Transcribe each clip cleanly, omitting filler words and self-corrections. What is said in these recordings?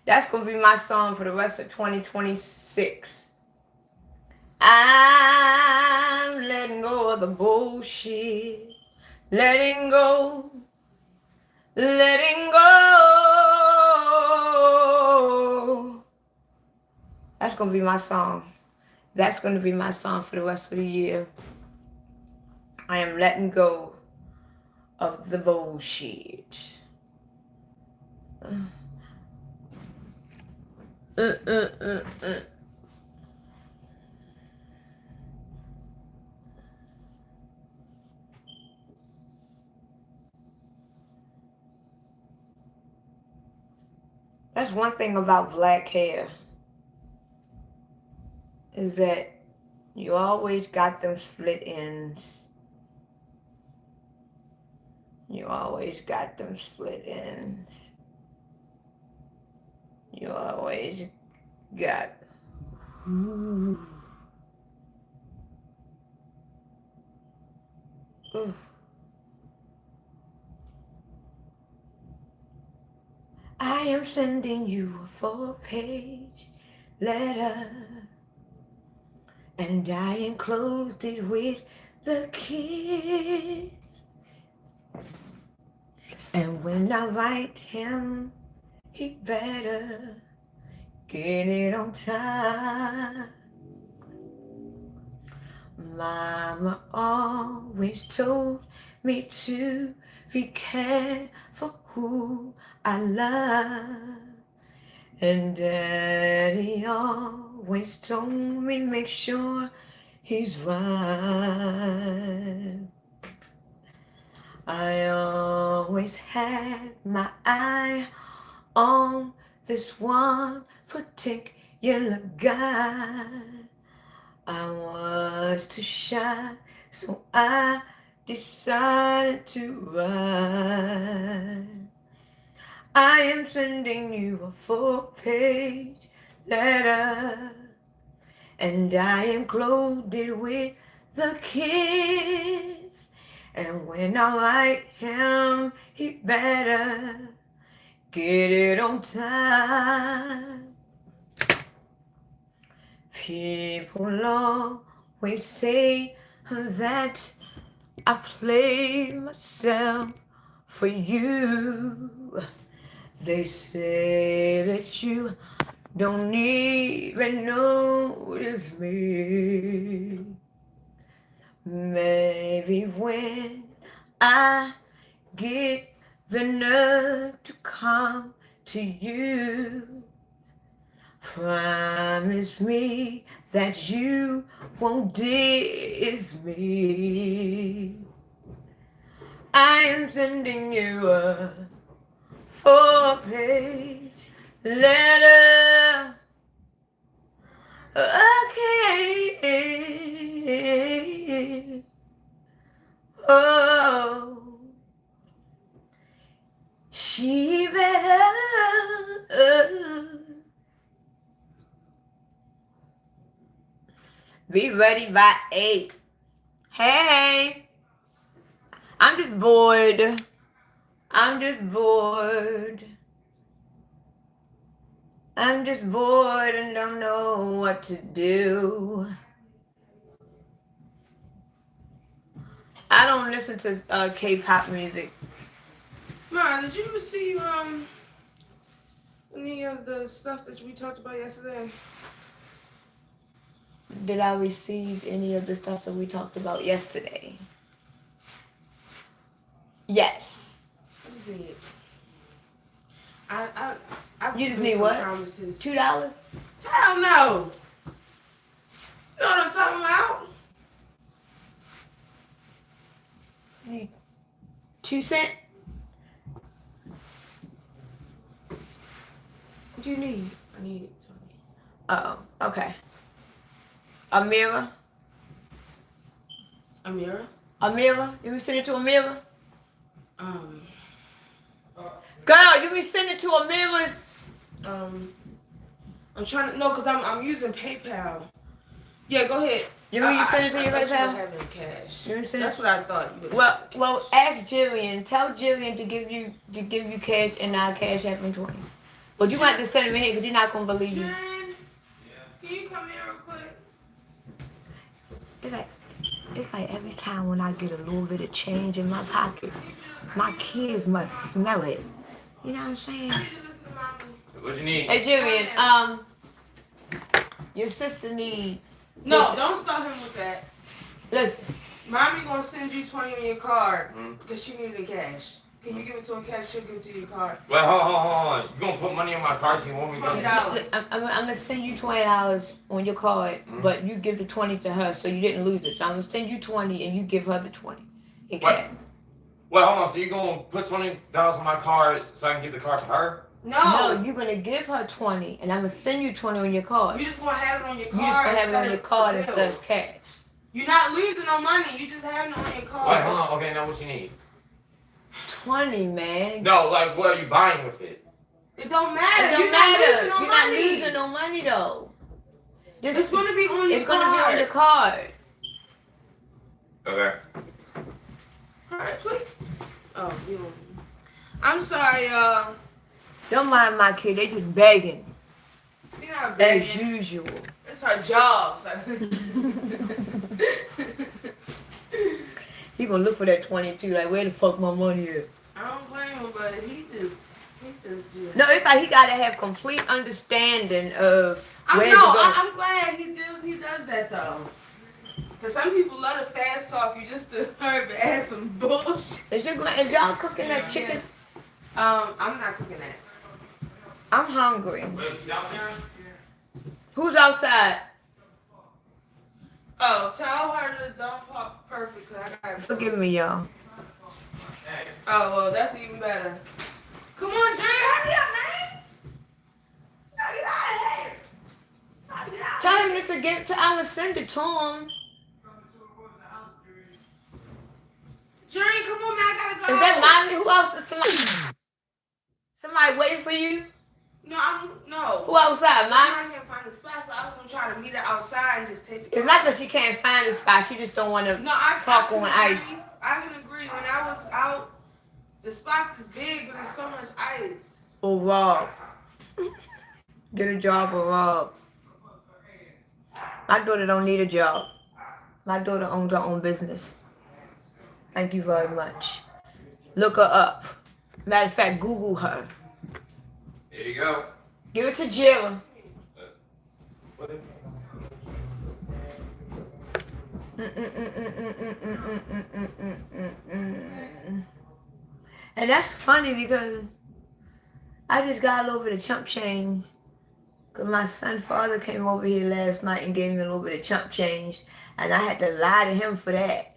That's going to be my song for the rest of 2026. I'm letting go of the bullshit. Letting go. Letting go. That's going to be my song. That's going to be my song for the rest of the year. I am letting go of the bullshit. That's one thing about black hair, is that you always got them split ends. You always got them split ends. You always got... Ooh. Ooh. I am sending you a 4-page letter, and I enclosed it with the kiss. And when I write him, he better get it on time. Mama always told me to be careful who I love. And Daddy always told me make sure he's right. I always had my eye on this one particular guy. I was too shy, so I decided to write. I am sending you a 4-page letter, and I enclosed it with the kiss. And when I write him, he better get it on time. People always say that I play myself for you. They say that you don't even notice me. Maybe when I get the nerve to come to you, promise me that you won't diss me. I am sending you a 4-page letter. Okay. Oh, she better be ready by 8. Hey, I'm just bored. I'm just bored. I'm just bored and don't know what to do. I don't listen to K-pop music. Ma, did you receive any of the stuff that we talked about yesterday? Did I receive any of the stuff that we talked about yesterday? Yes. I just need it. I You just need what? Promises. $2? Hell no. You know what I'm talking about? You need 2 cents? What do you need? I need 20. Oh, okay. Amira? Amira? Amira? You can send it to Amira? Girl, you can send it to Amira's. I'm trying to, no, because I'm using PayPal. Yeah, go ahead. You mean you send it to your PayPal? I have it in cash. That's what I thought you would. Well, ask Jillian. Tell Jillian to give you cash, and I'll cash app him 20. But you might have to send him in here because he's not gonna believe you. Jen, can you come here real quick? It's like every time when I get a little bit of change in my pocket, my kids must smell it. You know what I'm saying? I need to listen to mommy. What you need? Hey, Jillian, your sister need. No, Listen. don't start him with that. Listen, Mommy gonna send you 20 on your card Mhm. because she needed the cash. Can you give it to her cash? She'll give it to your card. Wait, hold on. You gonna put money on my card so you want me to go? $20. I'm gonna send you $20 on your card, Mhm. but you give the 20 to her so you didn't lose it. So I'm gonna send you 20 and you give her the 20 in What? cash. Wait, hold on. So you gonna put $20 on my card so I can give the card to her? No, you're gonna give her 20 and I'm gonna send you 20 on your card. You just gonna have it on your card. You just gonna have it on your card instead of cash. You're not losing no money. You just having it on your card. Wait, hold on. Okay, now what you need? 20, man. No, like what are you buying with it? It don't matter. It don't You're matter. not losing no You're money. not losing no money though. It's gonna be on your It's card. gonna be on your card. Okay. Alright, please. Oh, you don't. I'm sorry, y'all. Don't mind my kid. They just begging You're not as begging. usual. It's her job. He gonna look for that 22. Like, where the fuck my money is? I don't blame him, but he just. No, it's like he gotta have complete understanding of where to go. I'm glad he does that though. Cause some people love to fast talk you just to hurt and add some bullshit. Is y'all cooking that chicken? I'm not cooking that. I'm hungry. Wait, she's out there? Who's outside? Oh, tell her to don't pop perfect. Cause I gotta. Forgive me, y'all. Hey. Oh well, that's even better. Come on, Jerry, hurry up, man. Now get out of here. Now get out. Tell him this again. I'ma send it to him. Jerry, come on, man. I gotta go. Is that mommy? Who else is somebody waiting for you? No. Who outside, mommy? I can't find a spot, so I was gonna try to meet her outside and just take the. It's not that she can't find a spot. She just don't want to talk on ice. I can agree. When I was out, the spots is big, but there's so much ice. Or Rob. Get a job for Rob. My daughter don't need a job. My daughter owns her own business. Thank you very much. Look her up. Matter of fact, Google her. Here you go. Give it to Jill. And that's funny because I just got a little bit of chump change. Because my son's father came over here last night and gave me a little bit of chump change. And I had to lie to him for that.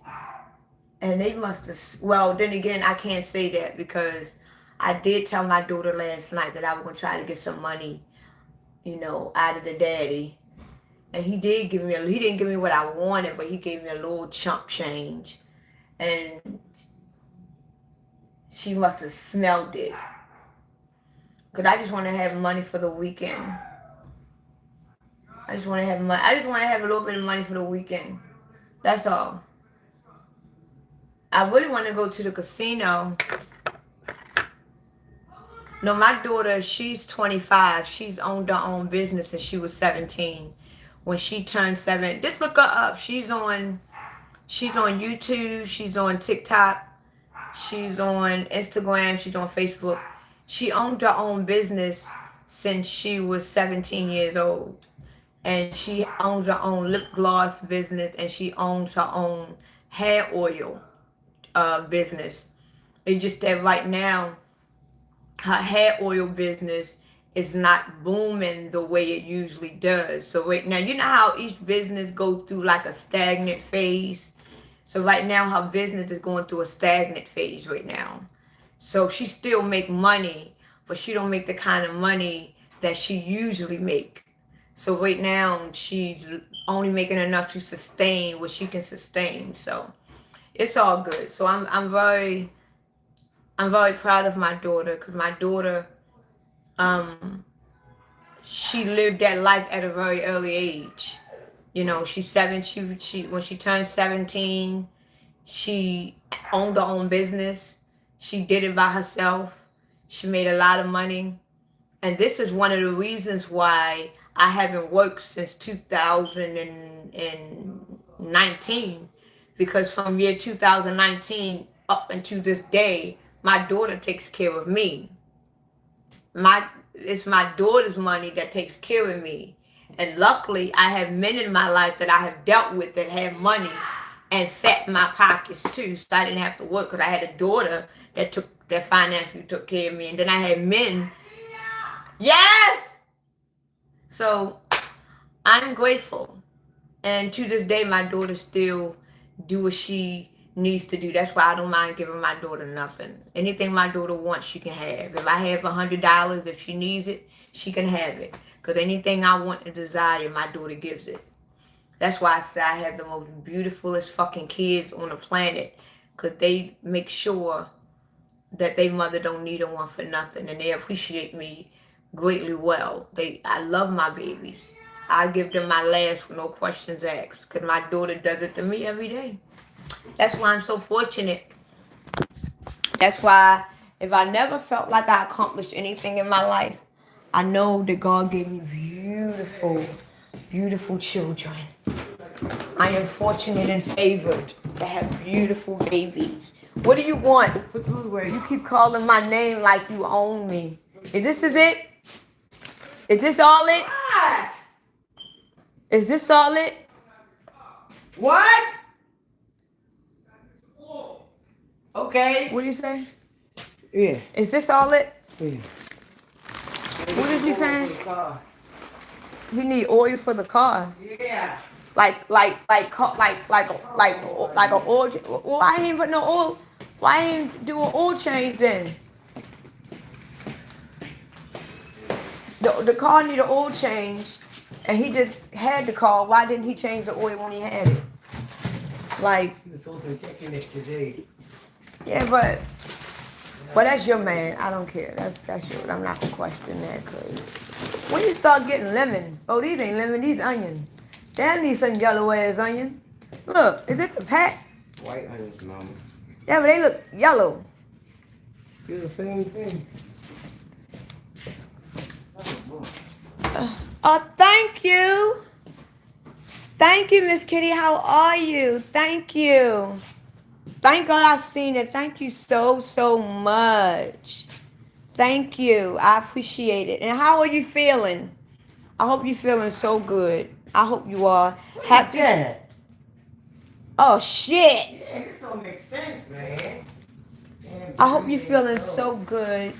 And they must have, well, then again, I can't say that because I did tell my daughter last night that I was going to try to get some money, you know, out of the daddy. And he did give me, he didn't give me what I wanted, but he gave me a little chump change. And she must have smelled it. Because I just want to have money for the weekend. I just want to have money. I just want to have a little bit of money for the weekend. That's all. I really want to go to the casino. No, my daughter, she's 25. She's owned her own business since she was 17. When she turned 7, just look her up. She's on YouTube. She's on TikTok. She's on Instagram. She's on Facebook. She owned her own business since she was 17 years old. And she owns her own lip gloss business, and she owns her own hair oil business. It's just that right now, her hair oil business is not booming the way it usually does. So right now, you know how each business goes through like a stagnant phase? So right now, her business is going through a stagnant phase right now. So she still make money, but she don't make the kind of money that she usually make. So right now, she's only making enough to sustain what she can sustain. So it's all good. So I'm very proud of my daughter, because my daughter, she lived that life at a very early age. You know, she's 7. She when she turned 17, she owned her own business. She did it by herself. She made a lot of money. And this is one of the reasons why I haven't worked since 2019. Because from year 2019 up until this day, my daughter takes care of me. It's my daughter's money that takes care of me. And luckily, I have men in my life that I have dealt with that have money and fat my pockets too. So I didn't have to work because I had a daughter that financially took care of me. And then I had men. Yes! So I'm grateful. And to this day, my daughter still do what she needs to do. That's why I don't mind giving my daughter nothing. Anything my daughter wants, she can have. If I have $100, if she needs it, she can have it. Because anything I want and desire, my daughter gives it. That's why I say I have the most beautifulest fucking kids on the planet. Because they make sure that their mother don't need a one for nothing. And they appreciate me greatly well. I love my babies. I give them my last with no questions asked. Because my daughter does it to me every day. That's why I'm so fortunate. That's why if I never felt like I accomplished anything in my life, I know that God gave me beautiful, beautiful children. I am fortunate and favored to have beautiful babies. What do you want? You keep calling my name like you own me. Is this it? Is this all it? What? Is this all it? What? Okay. What do you say? Yeah. Is this all it? Yeah. What is he saying? You need oil for the car. Yeah. Like an oil. Well, I ain't put no oil. Why ain't do an oil change then? The car need an oil change, and he just had the car. Why didn't he change the oil when he had it? Like. He was supposed to be checking it today. Yeah, but that's your man. I don't care. That's your. I'm not gonna question that. Cause when you start getting lemon, oh, these ain't lemon. These onions. Damn, need some yellow ass onion. Look, is it the pack? White onions, mama. Yeah, but they look yellow. Do the same thing. Oh, thank you. Thank you, Miss Kitty. How are you? Thank you. Thank God I seen it. Thank you so, so much. Thank you. I appreciate it. And how are you feeling? I hope you're feeling so good. I hope you are. Happy. That? Oh, shit. Yeah, this don't make sense, man. I hope you're feeling so good.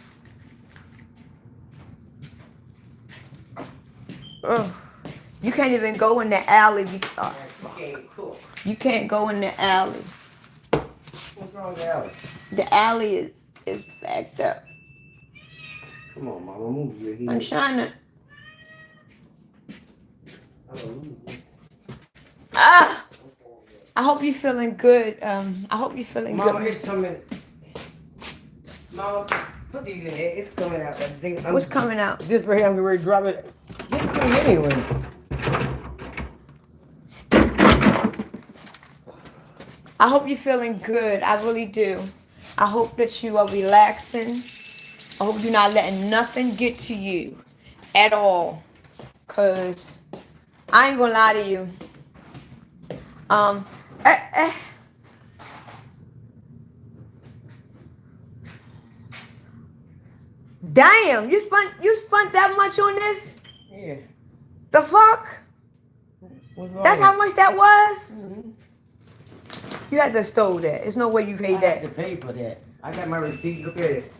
Ugh. You can't even go in the alley. You can't go in the alley. What's wrong with the alley? The alley is backed up. Come on, mama, move your head. I'm trying to. I hope you're feeling good. I hope you're feeling good. Mama, it's coming. Mama, put these in there. It's coming out. What's coming out? This right here, I'm going to drop it. This is coming anyway. I hope you're feeling good. I really do. I hope that you are relaxing. I hope you're not letting nothing get to you at all. Because I ain't going to lie to you. Damn, you spent that much on this? Yeah. The fuck? What's wrong? That's how much that was? Mm-hmm. You had to stole that. There's no way you paid I that. had to pay for that. I got my receipt. Look at it.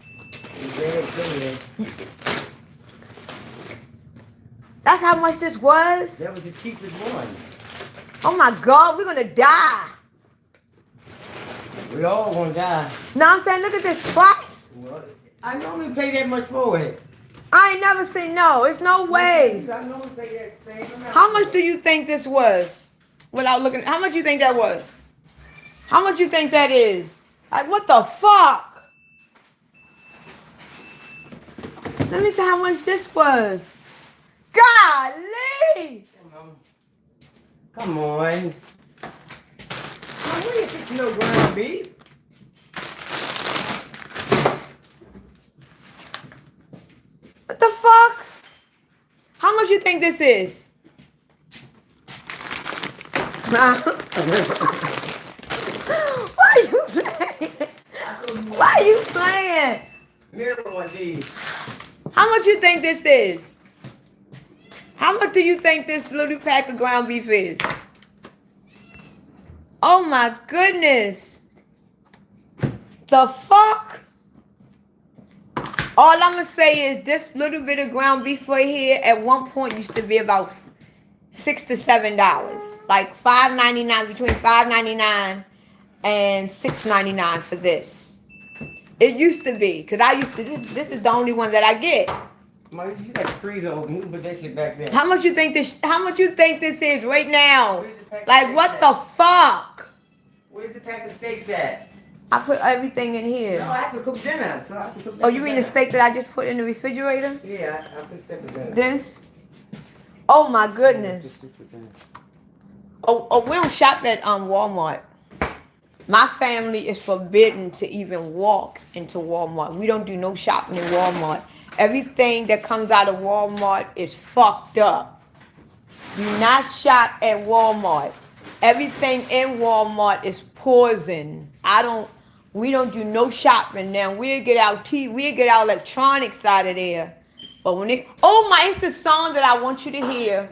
That's how much this was? That was the cheapest one. Oh my God, we're gonna die. We all gonna die. No, I'm saying, look at this price. Well, I normally pay that much for it. I ain't never seen, no, it's no way. I normally pay that same amount. How much do you think this was? Without looking, how much do you think that was? How much do you think that is? Like, what the fuck? Let me see how much this was. Golly! Come on. Now, what are you fixing no ground beef? What the fuck? much you think this is? Why are you playing? Why are you playing? Mirror one these. How much you think this is? How much do you think this little pack of ground beef is? Oh my goodness. The fuck? All I'm gonna say is this little bit of ground beef right here at one point used to be about $6 to $7. Like $5.99, between $5.99 and $6.99 for this. It used to be, cause I used to. This is the only one that I get. Mike, you got the freezer open. You can put that shit back there. How much you think this? How much you think this is right now? Like what the fuck? Where's the pack of steaks at? I put everything in here. No, I have to cook dinner, so I have to cook. Oh, you mean the steak that I just put in the refrigerator? Yeah, I put steak for dinner. This? Oh my goodness. Oh, we don't shop at Walmart. My family is forbidden to even walk into Walmart. We don't do no shopping in Walmart. Everything that comes out of Walmart is fucked up. Do not shop at Walmart. Everything in Walmart is poison. We don't do no shopping now. We'll get our electronics out of there. But when it's the song that I want you to hear.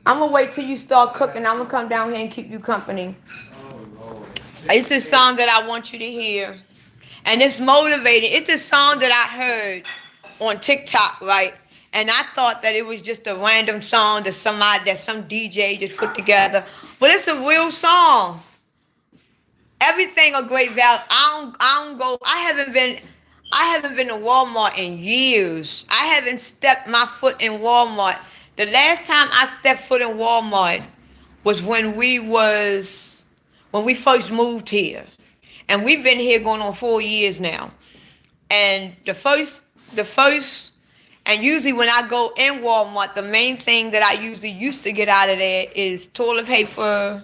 I'm gonna wait till you start cooking. I'm gonna come down here and keep you company. It's a song that I want you to hear. And it's motivating. It's a song that I heard on TikTok, right? And I thought that it was just a random song that some DJ just put together. But it's a real song. Everything a great value. I haven't been to Walmart in years. I haven't stepped my foot in Walmart. The last time I stepped foot in Walmart was when we first moved here. And we've been here going on 4 years now. And the first, and usually when I go in Walmart, the main thing that I usually used to get out of there is toilet paper,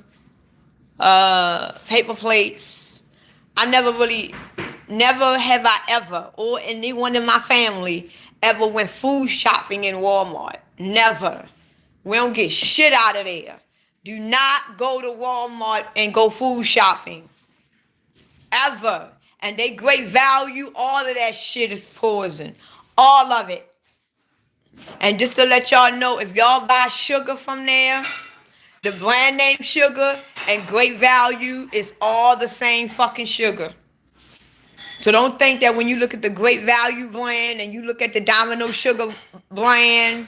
paper plates. Never have I ever, or anyone in my family, ever went food shopping in Walmart. Never. We don't get shit out of there. Do not go to Walmart and go food shopping. Ever. And they great value, all of that shit is poison. All of it. And just to let y'all know, if y'all buy sugar from there, the brand name sugar and great value is all the same fucking sugar. So don't think that when you look at the great value brand and you look at the Domino sugar brand,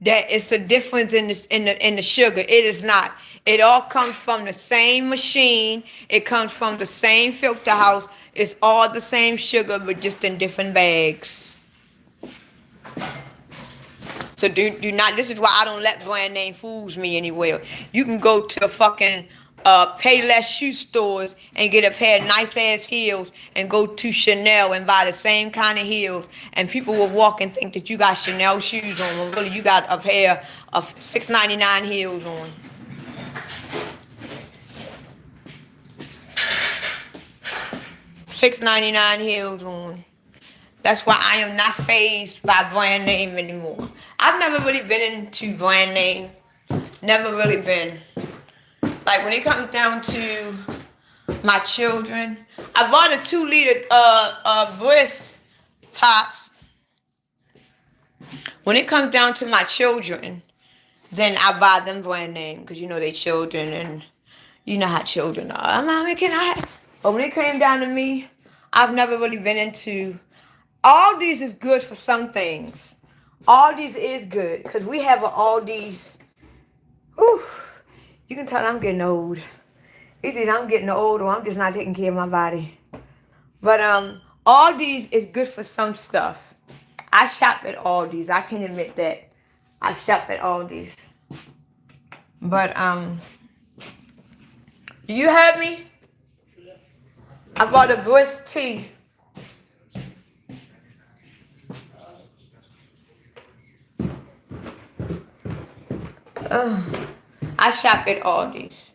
that it's a difference in the sugar. It is not. It all comes from the same machine. It comes from the same filter house. It's all the same sugar, but just in different bags. So do not. This is why I don't let brand name fools me anywhere. You can go to a fucking Payless shoe stores and get a pair of nice ass heels and go to Chanel and buy the same kind of heels, and people will walk and think that you got Chanel shoes on when really you got a pair of $6.99 heels on. $6.99 heels on. That's why I am not fazed by brand name anymore. I've never really been into brand name. Never really been. Like when it comes down to my children, I bought a 2-liter Bliss Pops. When it comes down to my children, then I buy them brand name because you know they children and you know how children are. Mommy, can I have? But when it came down to me, I've never really been into. Aldi's is good for some things. Aldi's is good because we have an Aldi's. Whew. You can tell I'm getting old. It's either I'm getting old or I'm just not taking care of my body. But Aldi's is good for some stuff. I shop at Aldi's. I can admit that. I shop at Aldi's. But you heard me? I bought a Bliss tea. I shop at Aldi's.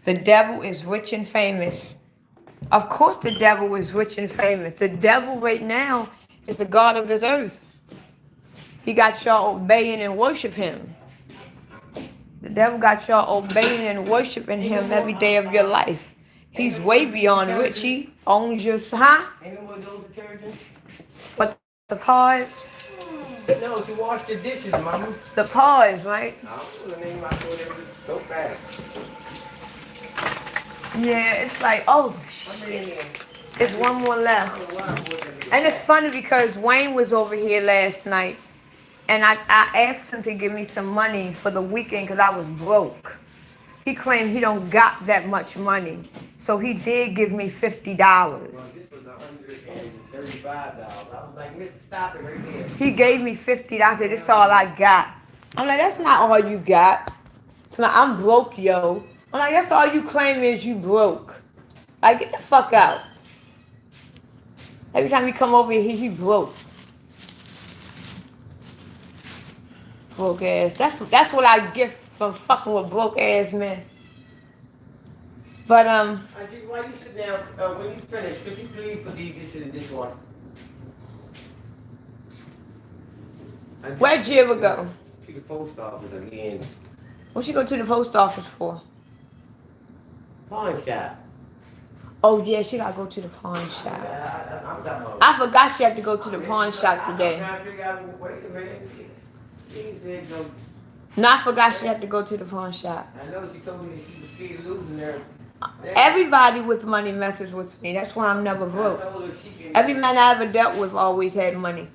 The devil is rich and famous. Of course the devil is rich and famous. The devil right now is the God of this earth. He got y'all obeying and worship him. The devil got y'all obeying and worshiping him every day of your life. He's way beyond rich. He owns your, huh? Ain't no more of those detergents? What, the paws? No, to wash the dishes, mama. The paws, right? No, the name I told them was so fast. Yeah, it's like, oh, shit. There's one more left. And it's funny because Wayne was over here last night. And I asked him to give me some money for the weekend because I was broke. He claimed he don't got that much money. So he did give me $50. Well, this was $135. I was like, Mr. Stop it right there. He gave me $50. I said, this is all I got. I'm like, that's not all you got. So I'm broke, yo. I'm like, that's all you claim is you broke. Like, get the fuck out. Every time you come over here, he broke. Broke ass. That's what I get from fucking with broke ass men. But While you sit down, when you finish, could you please put these dishes in the dishwasher? where'd Jira go? To the post office again. What'd she go to the post office for? Pawn shop. Oh yeah, she gotta go to the pawn shop. I'm talking about. I forgot she had to go to the pawn shop today. I'm trying to figure out, wait a minute. She said, no. No, I forgot she had to go to the pawn shop. I know she told me that she was scared of losing her. Everybody with money messes with me. That's why I'm never broke. Every man I ever dealt with always had money.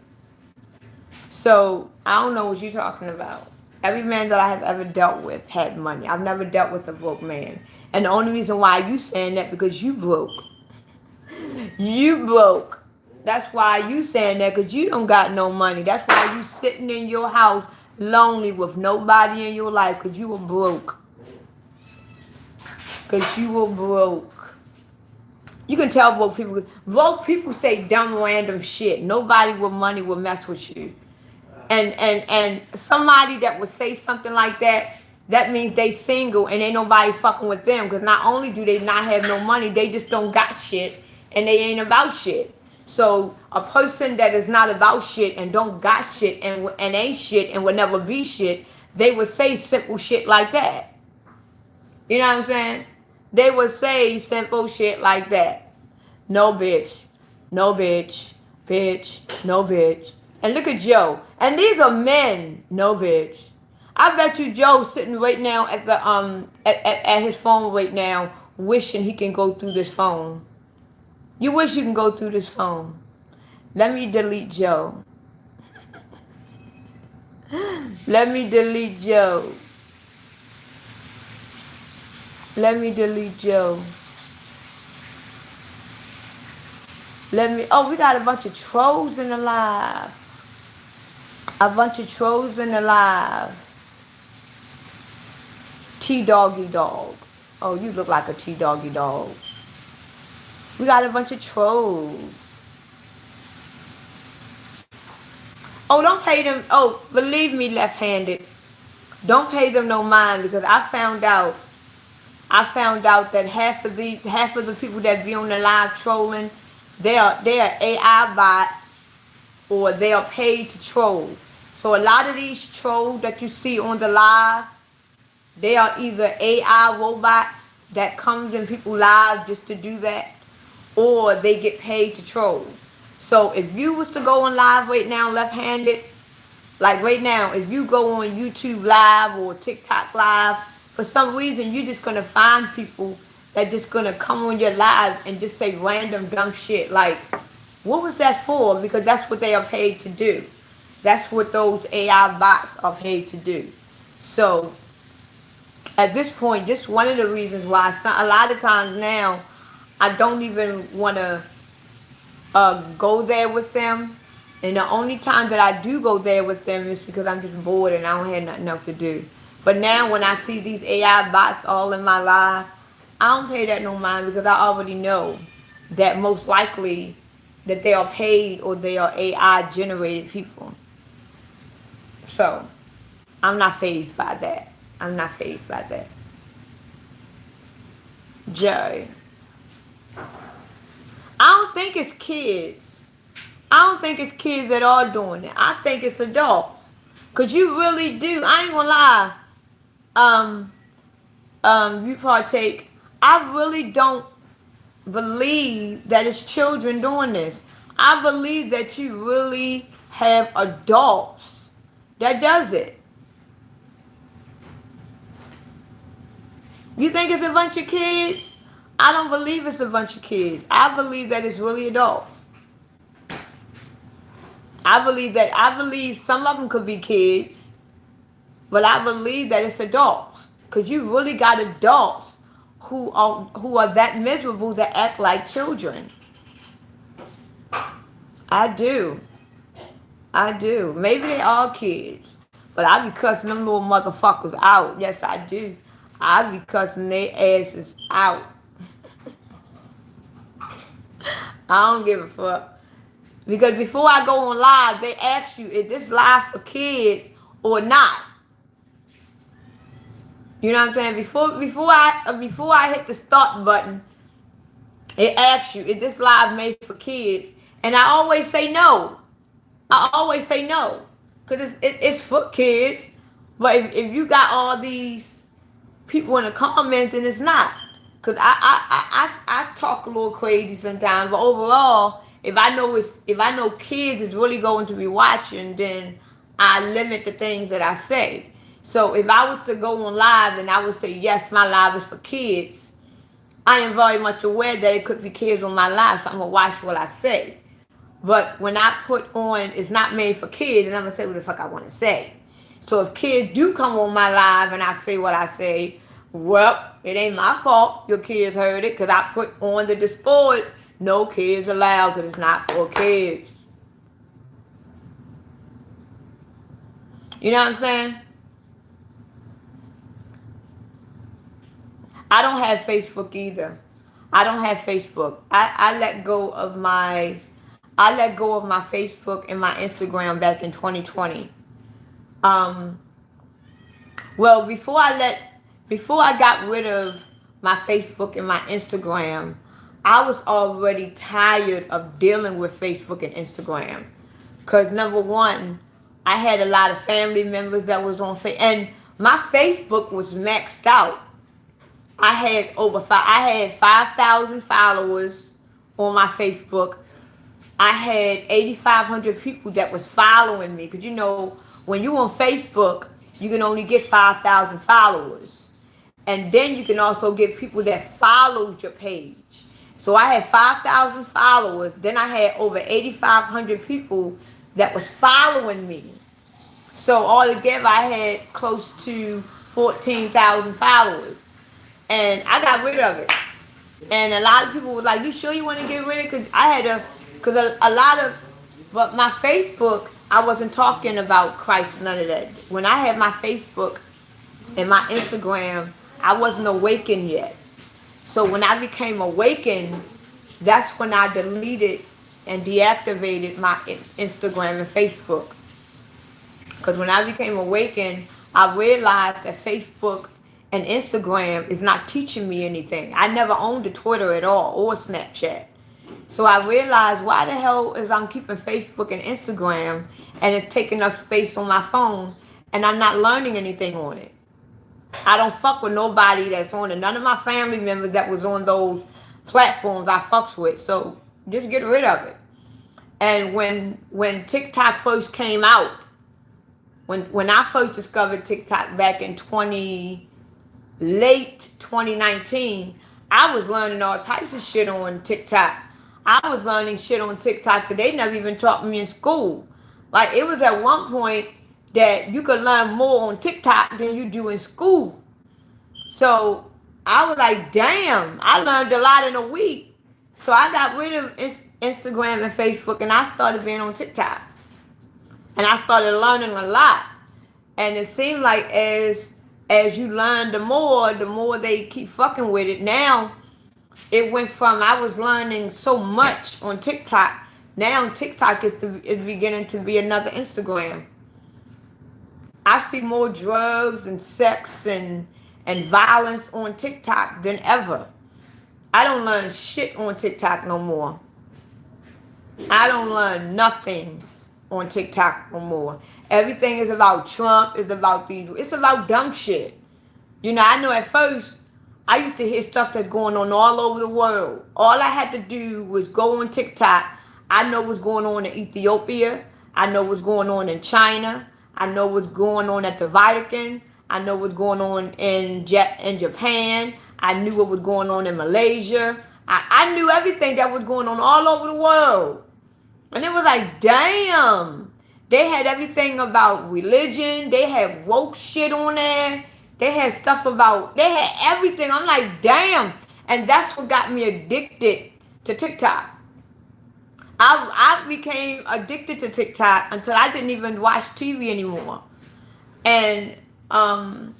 So I don't know what you're talking about. Every man that I have ever dealt with had money. I've never dealt with a broke man. And the only reason why you saying that because you broke. You broke. That's why you saying that because you don't got no money. That's why you sitting in your house lonely with nobody in your life because you were broke. Because you were broke. You can tell broke people say dumb random shit. Nobody with money will mess with you. And somebody that would say something like that, that means they single and ain't nobody fucking with them. Because not only do they not have no money, they just don't got shit and they ain't about shit. So a person that is not about shit and don't got shit and ain't shit and will never be shit, they would say simple shit like that. You know what I'm saying? They would say simple shit like that. No bitch. No bitch. Bitch. No bitch. And look at Joe. And these are men. No bitch. I bet you Joe's sitting right now at the at his phone right now, wishing he can go through this phone. You wish you can go through this phone. Let me delete Joe. Let me delete Joe. Let me delete Joe. Oh, we got a bunch of trolls in the live. A bunch of trolls in the live. T-Doggy Dog. Oh, you look like a T-Doggy Dog. We got a bunch of trolls. Oh, don't pay them. Oh, believe me, left-handed. Don't pay them no mind because I found out that half of the people that be on the live trolling, they are AI bots or they are paid to troll. So a lot of these trolls that you see on the live, they are either AI robots that comes in people's lives just to do that, or they get paid to troll. So if you was to go on live right now left-handed, like right now, if you go on YouTube live or TikTok live, for some reason you're just going to find people that just going to come on your live and just say random dumb shit. Like, what was that for? Because that's what they are paid to do. That's what those AI bots are paid to do. So at this point, just one of the reasons why a lot of times now I don't even want to go there with them. And the only time that I do go there with them is because I'm just bored and I don't have nothing else to do. But now when I see these AI bots all in my life, I don't pay that no mind because I already know that most likely that they are paid or they are AI generated people. So I'm not fazed by that. I'm not fazed by that. Joe. I don't think it's kids. I don't think it's kids that are doing it. I think it's adults. Cause you really do. I ain't gonna lie. You partake. I really don't believe that it's children doing this. I believe that you really have adults that does it. You think it's a bunch of kids? I don't believe it's a bunch of kids. I believe that it's really adults. I believe some of them could be kids, but I believe that it's adults. Because you really got adults who are that miserable that act like children. I do. Maybe they are kids, but I be cussing them little motherfuckers out. Yes, I do. I be cussing their asses out. I don't give a fuck. Because before I go on live, they ask you, is this live for kids or not? You know what I'm saying? Before I hit the start button, it asks you, is this live made for kids? And I always say no. Because it's for kids. But if you got all these people in the comments, then it's not. Because I talk a little crazy sometimes. But overall, if I know kids is really going to be watching, then I limit the things that I say. So if I was to go on live and I would say, yes, my live is for kids, I am very much aware that it could be kids on my live, so I'm going to watch what I say. But when I put on, it's not made for kids, and I'm going to say what the fuck I want to say. So if kids do come on my live and I say what I say, well, it ain't my fault your kids heard it, because I put on the display, no kids allowed, because it's not for kids. You know what I'm saying? I don't have Facebook either. I don't have Facebook. I let go of my Facebook and my Instagram back in 2020. Well, before I got rid of my Facebook and my Instagram, I was already tired of dealing with Facebook and Instagram. Because number one, I had a lot of family members that was on Facebook, and my Facebook was maxed out. I had 5,000 followers on my Facebook. I had 8,500 people that was following me. Because you know, when you on Facebook, you can only get 5,000 followers. And then you can also get people that followed your page. So I had 5,000 followers. Then I had over 8,500 people that was following me. So altogether, I had close to 14,000 followers. And I got rid of it. And a lot of people were like, you sure you want to get rid of it? Because but my Facebook, I wasn't talking about Christ, none of that. When I had my Facebook and my Instagram, I wasn't awakened yet. So when I became awakened, that's when I deleted and deactivated my Instagram and Facebook. Because when I became awakened, I realized that Facebook and Instagram is not teaching me anything. I never owned a Twitter at all or Snapchat. So I realized, why the hell is I'm keeping Facebook and Instagram and it's taking up space on my phone and I'm not learning anything on it? I don't fuck with nobody that's on it. None of my family members that was on those platforms I fucks with. So just get rid of it. And when TikTok first came out, when I first discovered TikTok back in late 2019, I was learning all types of shit on TikTok. I was learning shit on TikTok that they never even taught me in school. Like, it was at one point that you could learn more on TikTok than you do in school. So I was like, damn, I learned a lot in a week. So I got rid of Instagram and Facebook, and I started being on TikTok. And I started learning a lot. And it seemed like as you learn the more they keep fucking with it. Now, it went from, I was learning so much on TikTok. Now TikTok is beginning to be another Instagram. I see more drugs and sex and violence on TikTok than ever. I don't learn shit on TikTok no more. I don't learn nothing on TikTok no more. Everything is about Trump, it's about dumb shit. You know, I know at first I used to hear stuff that's going on all over the world. All I had to do was go on TikTok. I know what's going on in Ethiopia. I know what's going on in China. I know what's going on at the Vatican. I know what's going on in Japan. I knew what was going on in Malaysia. I knew everything that was going on all over the world. And it was like, damn. They had everything about religion. They had woke shit on there. They had they had everything. I'm like, damn. And that's what got me addicted to TikTok. I became addicted to TikTok until I didn't even watch TV anymore. And I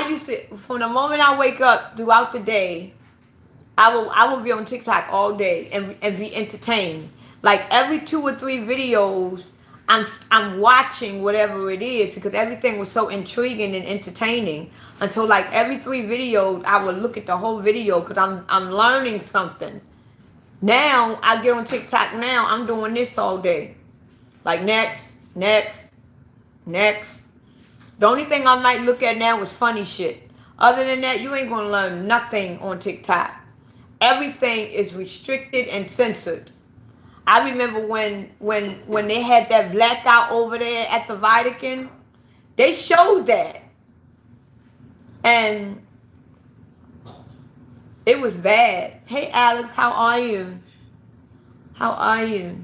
used to, from the moment I wake up throughout the day, I will be on TikTok all day and be entertained. Like every 2 or 3 videos, I'm watching whatever it is because everything was so intriguing and entertaining. Until like every 3 videos, I would look at the whole video because I'm learning something. Now I get on TikTok. Now I'm doing this all day. Like next. The only thing I might look at now is funny shit. Other than that, you ain't gonna learn nothing on TikTok. Everything is restricted and censored. I remember when they had that blackout over there at the Vatican, they showed that. And it was bad. Hey Alex, how are you? How are you?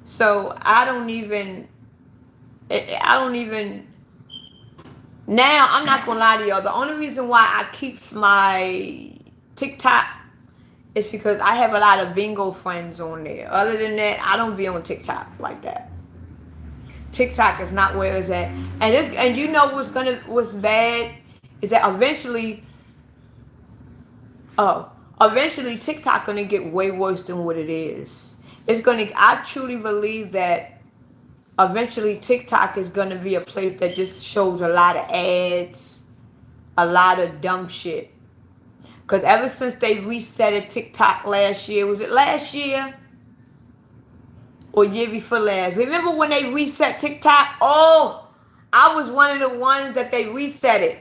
So I don't even now, I'm not gonna lie to y'all. The only reason why I keep my TikTok is because I have a lot of bingo friends on there. Other than that, I don't be on TikTok like that. TikTok is not where it's at. And you know what's bad is that eventually TikTok gonna get way worse than what it is. I truly believe that eventually TikTok is gonna be a place that just shows a lot of ads, a lot of dumb shit. Because ever since they reset TikTok last year, was it last year? Or year before last? Remember when they reset TikTok? Oh, I was one of the ones that they reset it.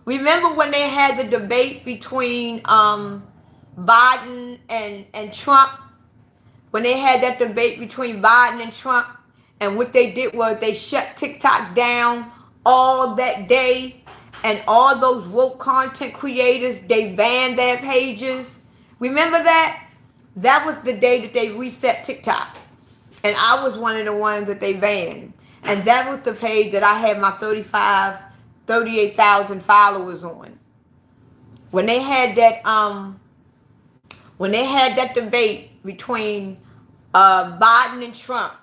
Remember when they had the debate between Biden and Trump? When they had that debate between Biden and Trump, and what they did was they shut TikTok down all that day, and all those woke content creators, they banned their pages. Remember that? That was the day that they reset TikTok. And I was one of the ones that they banned. And that was the page that I had my 38,000 followers on. When they had that debate between Biden and Trump,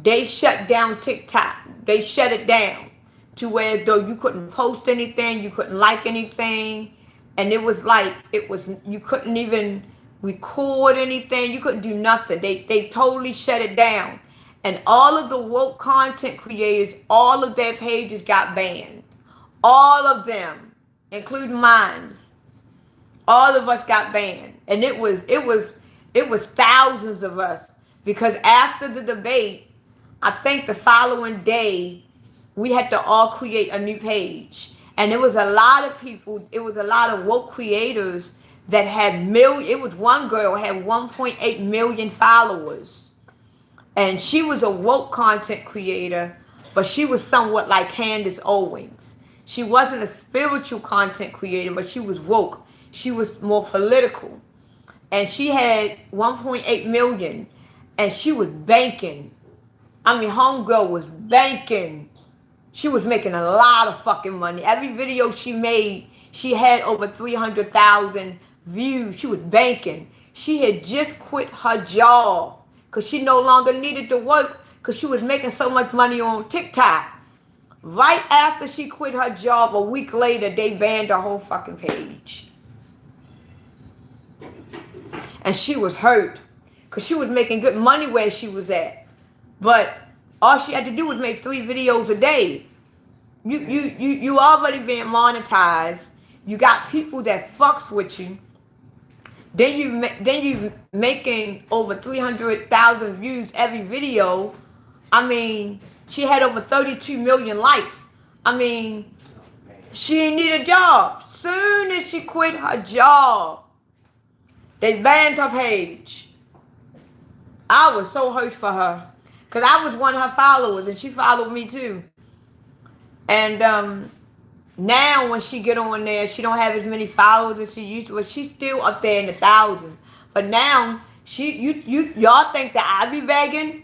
they shut down TikTok. They shut it down to where though you couldn't post anything, you couldn't like anything, and it was like you couldn't even record anything, you couldn't do nothing. They totally shut it down. And all of the woke content creators, all of their pages got banned. All of them, including mine. All of us got banned. And it was thousands of us. Because after the debate, I think the following day, we had to all create a new page. And it was a lot of people, it was a lot of woke creators that had it was one girl had 1.8 million followers. And she was a woke content creator, but she was somewhat like Candace Owens. She wasn't a spiritual content creator, but she was woke. She was more political. And she had 1.8 million, and she was banking. I mean, homegirl was banking. She was making a lot of fucking money. Every video she made, she had over 300,000 views. She was banking. She had just quit her job because she no longer needed to work because she was making so much money on TikTok. Right after she quit her job, a week later, they banned her whole fucking page. And she was hurt because she was making good money where she was at. But all she had to do was make 3 videos a day. You already being monetized. You got people that fucks with you. then you making over 300,000 views every video. I mean, she had over 32 million likes. I mean, she didn't need a job. Soon as she quit her job, they banned her page. I was so hurt for her, because I was one of her followers, and she followed me too. And now when she get on there, she don't have as many followers as she used to, but she's still up there in the thousands. But now y'all think that I be begging?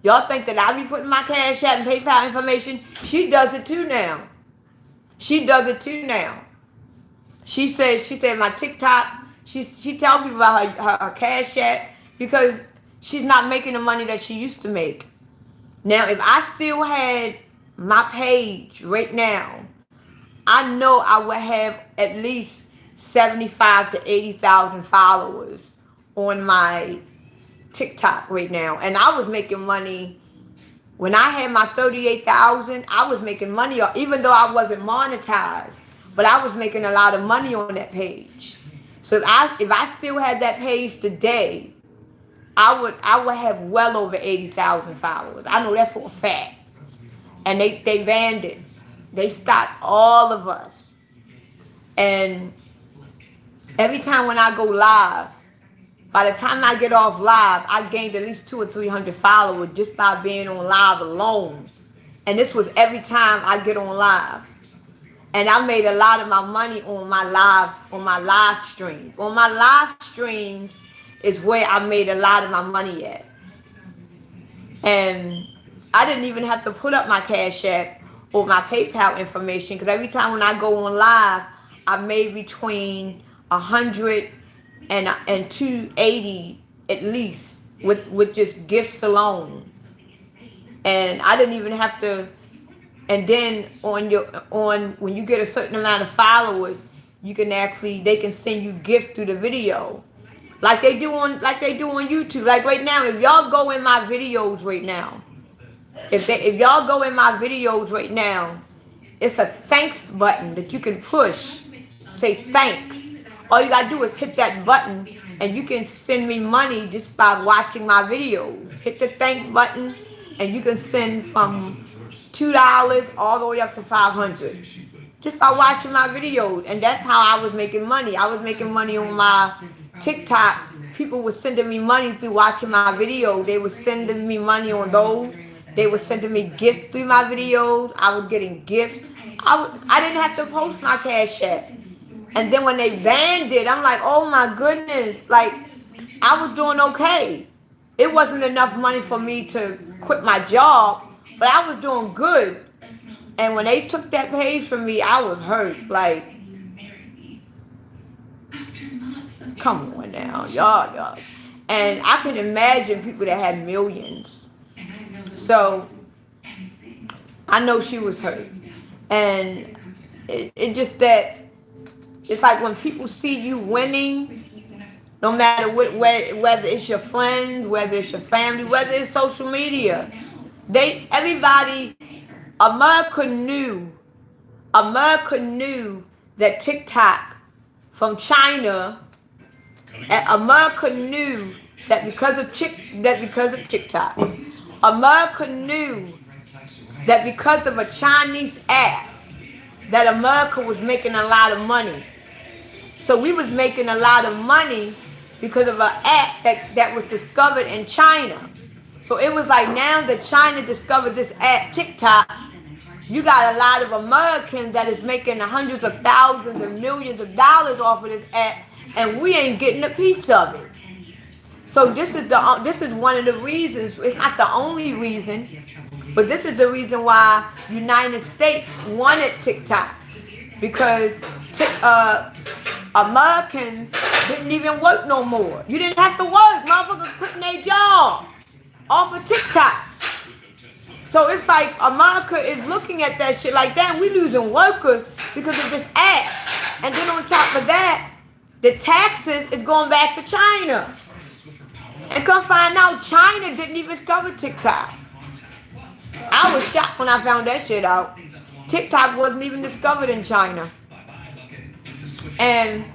Y'all think that I be putting my Cash App and PayPal information? She does it too now. She does it too now. She said my TikTok, she tell people about her Cash App, because she's not making the money that she used to make. Now, if I still had my page right now, I know I would have at least 75 to 80,000 followers on my TikTok right now. And I was making money. When I had my 38,000, I was making money, even though I wasn't monetized. But I was making a lot of money on that page. So if I still had that page today, I would have well over 80,000 followers. I know that for a fact. And they banned it. They stopped all of us. And every time when I go live, by the time I get off live, I gained at least 200 or 300 followers just by being on live alone. And this was every time I get on live. And I made a lot of my money on my live stream. On my live streams is where I made a lot of my money at. And I didn't even have to put up my Cash App or my PayPal information, because every time when I go on live, I made between 100 and 280 at least with just gifts alone. And I didn't even have to. And then when you get a certain amount of followers, they can send you gifts through the video, like they do on YouTube. Like right now, if y'all go in my videos right now, if y'all go in my videos right now, it's a thanks button that you can push. Say thanks. All you gotta do is hit that button, and you can send me money just by watching my videos. Hit the thank button, and you can send from $2 all the way up to $500 just by watching my videos. And that's how I was making money. I was making money on my TikTok. People were sending me money through watching my video. They were sending me money on those. They were sending me gifts through my videos. I was getting gifts. I didn't have to post my Cash App. And then when they banned it, I'm like, oh my goodness. Like, I was doing okay. It wasn't enough money for me to quit my job, but I was doing good. And when they took that page from me, I was hurt. Like, come on now, y'all. And I can imagine people that had millions. So I know she was hurt. And it just that, it's like when people see you winning, no matter whether it's your friends, whether it's your family, whether it's social media, America knew that TikTok from China, and America knew that because of TikTok, America knew that because of a Chinese app, that America was making a lot of money. So we was making a lot of money because of an app that was discovered in China. So it was like, now that China discovered this app, TikTok, you got a lot of Americans that is making hundreds of thousands and millions of dollars off of this app, and we ain't getting a piece of it. So this is one of the reasons. It's not the only reason, but this is the reason why United States wanted TikTok, because Americans didn't even work no more. You didn't have to work. Motherfuckers quitting their job off of TikTok. So it's like America is looking at that shit like, damn, we losing workers because of this app. And then on top of that, the taxes is going back to China. And come find out, China didn't even discover TikTok. I was shocked when I found that shit out. TikTok wasn't even discovered in China. And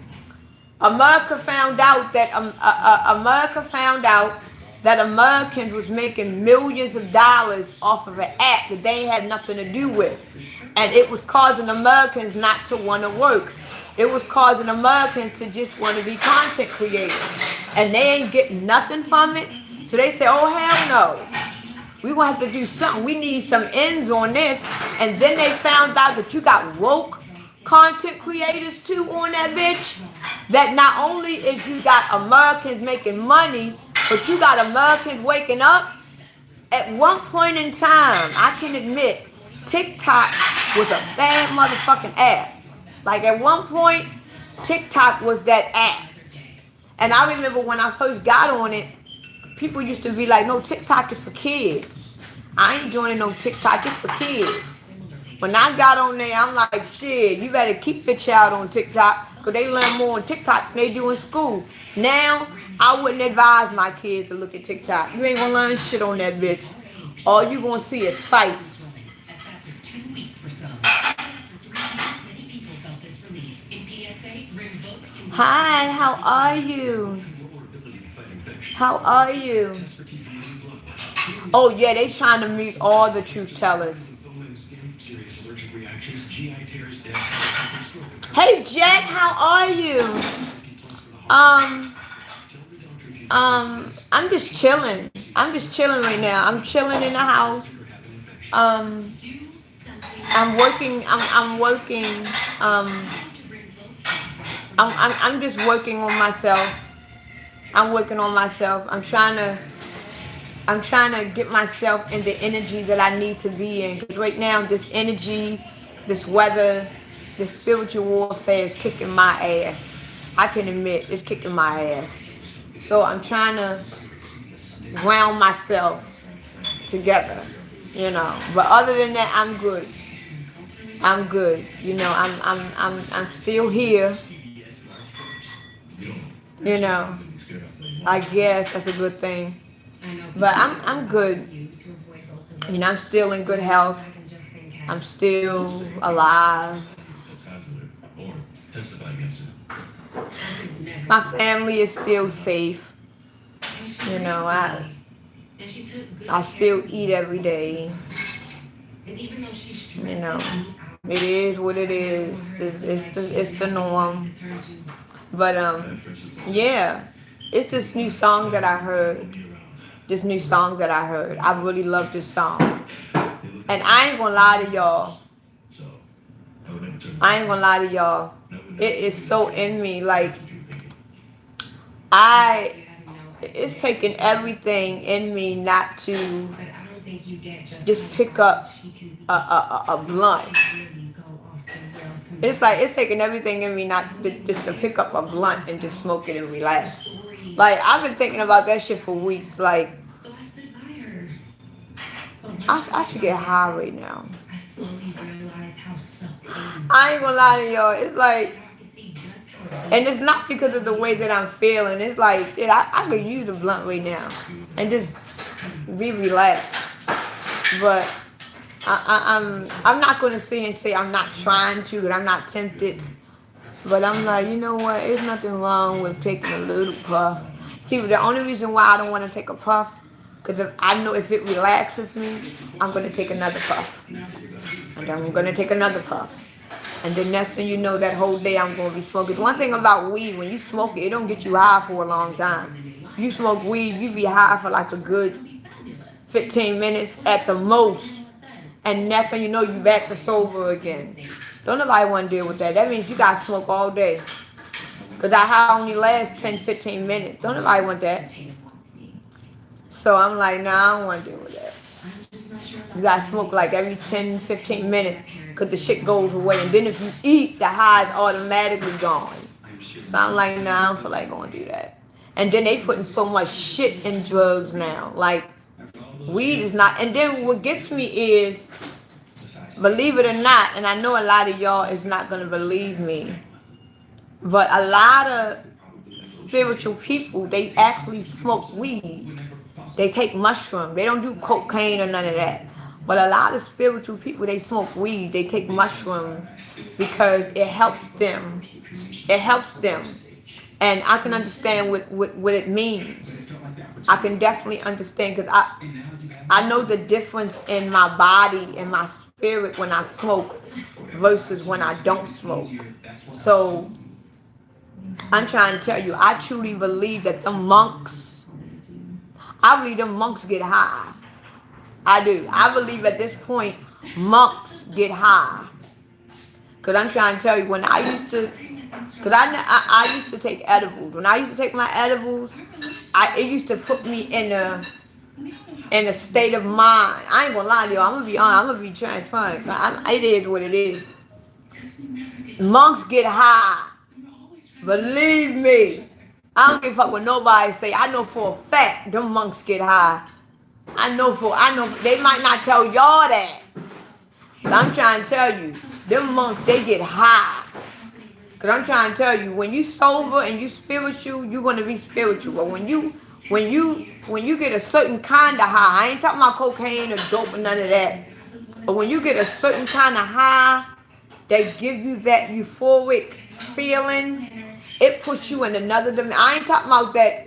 America found out that Americans was making millions of dollars off of an app that they ain't had nothing to do with. And it was causing Americans not to want to work. It was causing Americans to just want to be content creators. And they ain't getting nothing from it. So they say, oh, hell no. We're going to have to do something. We need some ends on this. And then they found out that you got woke content creators too on that bitch. That not only is you got Americans making money, but you got Americans waking up. At one point in time, I can admit, TikTok was a bad motherfucking app. Like at one point, TikTok was that app. And I remember when I first got on it, people used to be like, no, TikTok is for kids. I ain't joining no TikTok, it's for kids. When I got on there, I'm like, shit, you better keep your child on TikTok because they learn more on TikTok than they do in school. Now, I wouldn't advise my kids to look at TikTok. You ain't gonna learn shit on that bitch. All you gonna see is fights. Hi, how are you? How are you? Oh yeah, they trying to meet all the truth tellers. Hey Jet, how are you? I'm just chilling. I'm just chilling right now. I'm chilling in the house. I'm working. I'm just working on myself. I'm working on myself. I'm trying to get myself in the energy that I need to be in. Because right now, this energy, this weather, this spiritual warfare is kicking my ass. I can admit, it's kicking my ass. So I'm trying to ground myself together, you know. But other than that, I'm good. I'm good. You know, I'm still here. You know, I guess that's a good thing. But I'm good. You know, I'm still in good health. I'm still alive. My family is still safe. You know, I still eat every day. You know, it is what it is. It's the norm. But yeah, it's this new song that I heard. I really love this song. And I ain't gonna lie to y'all. It is so in me. Like, it's taking everything in me not to just pick up a blunt. It's like, it's taking everything in me not just to pick up a blunt and just smoke it and relax. Like, I've been thinking about that shit for weeks. Like, I should get high right now. I ain't gonna lie to y'all. It's like, and it's not because of the way that I'm feeling. It's like, shit, I could use a blunt right now and just be relaxed. But I'm not gonna sit and say I'm not trying to, and I'm not tempted. But I'm like, you know what? There's nothing wrong with taking a little puff. See, the only reason why I don't want to take a puff, because I know if it relaxes me, I'm going to take another puff. And I'm going to take another puff. And then next thing you know, that whole day I'm going to be smoking. The one thing about weed, when you smoke it, it don't get you high for a long time. You smoke weed, you be high for like a good 15 minutes at the most. And next thing you know, you back to sober again. Don't nobody want to deal with that. That means you got to smoke all day. Because that high only lasts 10, 15 minutes. Don't nobody want that. So I'm like, nah, I don't want to deal with that. You got to smoke like every 10, 15 minutes because the shit goes away. And then if you eat, the high is automatically gone. So I'm like, nah, I don't feel like going to do that. And then they putting so much shit in drugs now. Like, weed is not. And then what gets me is, believe it or not, and I know a lot of y'all is not going to believe me, but a lot of spiritual people, they actually smoke weed. They take mushroom. They don't do cocaine or none of that. But a lot of spiritual people, they smoke weed. They take mushrooms because it helps them. It helps them And I can understand what it means. I can definitely understand because I know the difference in my body and my spirit when I smoke versus when I don't smoke. So I'm trying to tell you, I truly believe that the monks, I believe the monks get high. I do. I believe at this point, monks get high. Because I'm trying to tell you, when I used to, because I used to take edibles. When I used to take my edibles, it used to put me in a state of mind. I ain't gonna lie to you. I'm gonna be honest. I'm gonna be transparent. It is what it is. Monks get high. Believe me. I don't give a fuck what nobody say. I know for a fact them monks get high. I know they might not tell y'all that. But I'm trying to tell you, them monks, they get high. Cause I'm trying to tell you, when you sober and you spiritual, you're gonna be spiritual. But when you get a certain kind of high, I ain't talking about cocaine or dope or none of that. But when you get a certain kind of high that give you that euphoric feeling, it puts you in another dimension. I ain't talking about that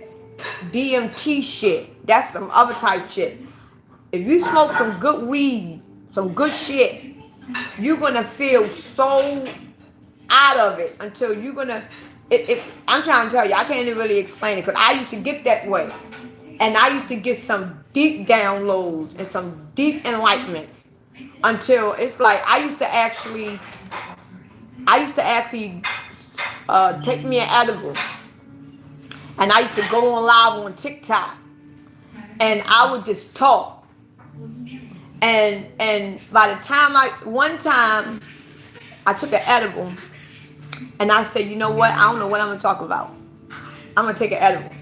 DMT shit. That's some other type shit. If you smoke some good weed, some good shit, you're gonna feel so out of it until you're gonna. I'm trying to tell you, I can't even really explain it because I used to get that way, and I used to get some deep downloads and some deep enlightenments until it's like I used to actually take me an edible, and I used to go on live on TikTok, and I would just talk. And by the time one time I took an edible and I said, you know what? I don't know what I'm gonna talk about. I'm gonna take an edible.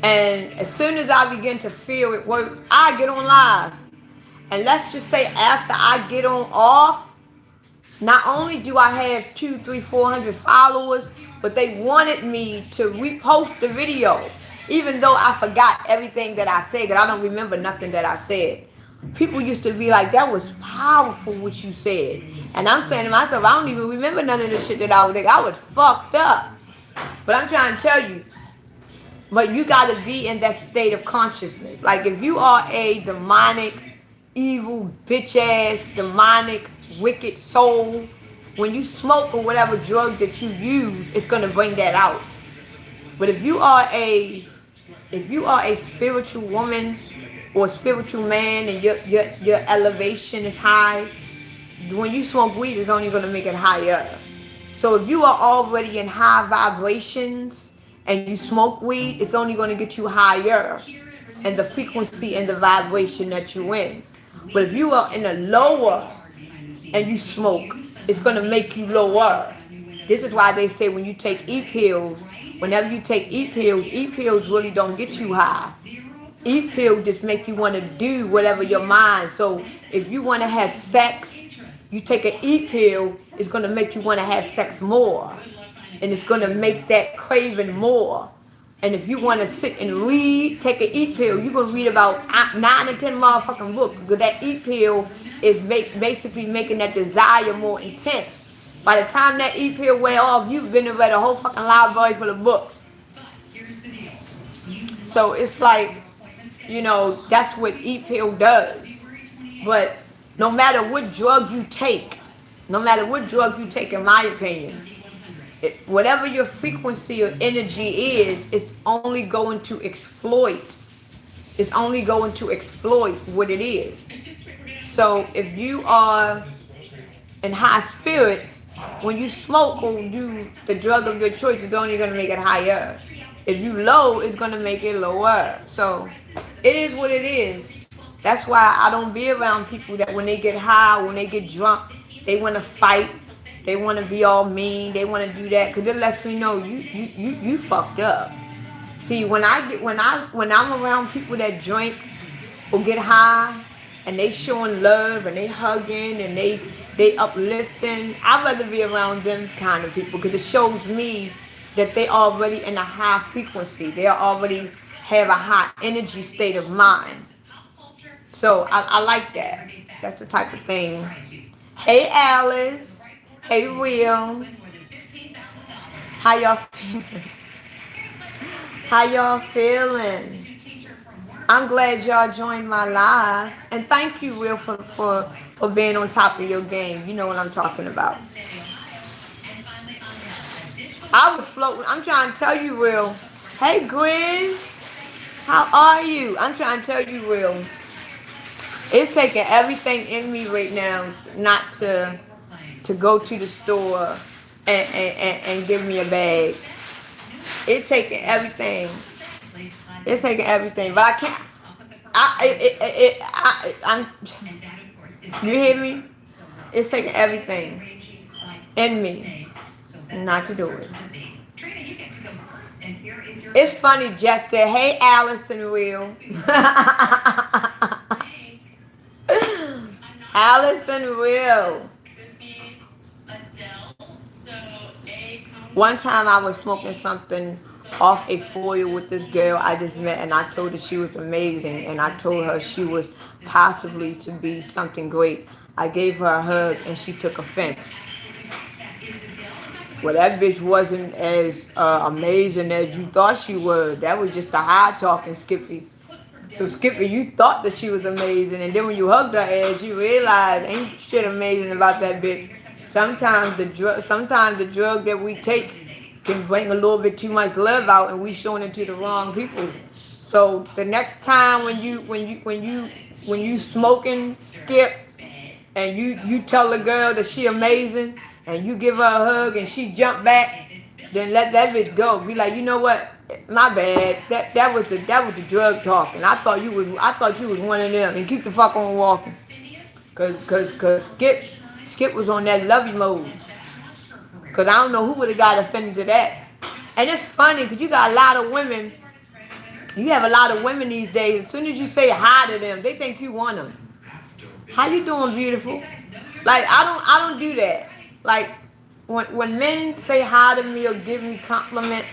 And as soon as I begin to feel it work, I get on live. And let's just say after I get on off, not only do I have 200, 300, 400 followers, but they wanted me to repost the video, even though I forgot everything that I said, because I don't remember nothing that I said. People used to be like, that was powerful what you said. And I'm saying to myself, I don't even remember none of the shit that I was like. I was fucked up. But I'm trying to tell you, but you got to be in that state of consciousness. Like if you are a demonic, evil, bitch ass, demonic, wicked soul, when you smoke or whatever drug that you use, it's going to bring that out. But if you are a spiritual woman or a spiritual man and your elevation is high, when you smoke weed, it's only going to make it higher. So if you are already in high vibrations and you smoke weed, it's only going to get you higher in the frequency and the vibration that you're in. But if you are in a lower and you smoke, it's going to make you lower. This is why they say when you take e-pills, whenever you take e-pills really don't get you high. E-pills just make you want to do whatever your mind. So if you want to have sex, you take an e-pill, it's going to make you want to have sex more. And it's going to make that craving more. And if you want to sit and read, take an e-pill, you're going to read about 9 to 10 motherfucking books. Because that e-pill is basically making that desire more intense. By the time that e-pill wear off, you've been and read a whole fucking library full of books. So it's like, you know, that's what e-pill does. But no matter what drug you take, in my opinion, whatever your frequency or energy is, it's only going to exploit. It's only going to exploit what it is. So if you are in high spirits, when you smoke or do the drug of your choice, it's only going to make it higher. If you low, it's going to make it lower. So it is what it is. That's why I don't be around people that when they get high, when they get drunk, they want to fight. They want to be all mean. They want to do that because it lets me know you fucked up. See, when I'm around people that drinks or get high and they showing love and they hugging and they uplifting, I'd rather be around them kind of people because it shows me that they already in a high frequency. They already have a high energy state of mind. So I like that. That's the type of thing. Hey Alice. Hey Will. How y'all feeling? How y'all feeling? I'm glad y'all joined my live. And thank you, Will, for being on top of your game. You know what I'm talking about. I was floating. I'm trying to tell you, Will. Hey, Grizz. How are you? I'm trying to tell you, Will. It's taking everything in me right now not to go to the store and give me a bag. It's taking everything. It's taking everything. But I can't. I'm. You hear me? It's taking everything in me not to do it. It's funny, Jester. Hey, Allison Will. Allison Will. One time I was smoking something off a foil with this girl I just met, and I told her she was amazing, and I told her she was possibly to be something great. I gave her a hug, and she took offense. Well, that bitch wasn't as amazing as you thought she was. That was just the high talking, Skippy. So Skippy, you thought that she was amazing, and then when you hugged her ass, you realized ain't shit amazing about that bitch. Sometimes the drug that we take can bring a little bit too much love out, and we showing it to the wrong people. So the next time when you smoking, Skip, and you tell the girl that she amazing, and you give her a hug and she jump back, then let that bitch go. Be like, you know what? My bad. That was the drug talking. I thought you was one of them, and keep the fuck on walking. Cause Skip was on that lovey mode. Cause I don't know who would have got offended to that. And it's funny because you got a lot of women. You have a lot of women these days. As soon as you say hi to them, they think you want them. How you doing, beautiful? Like I don't do that. Like when men say hi to me or give me compliments,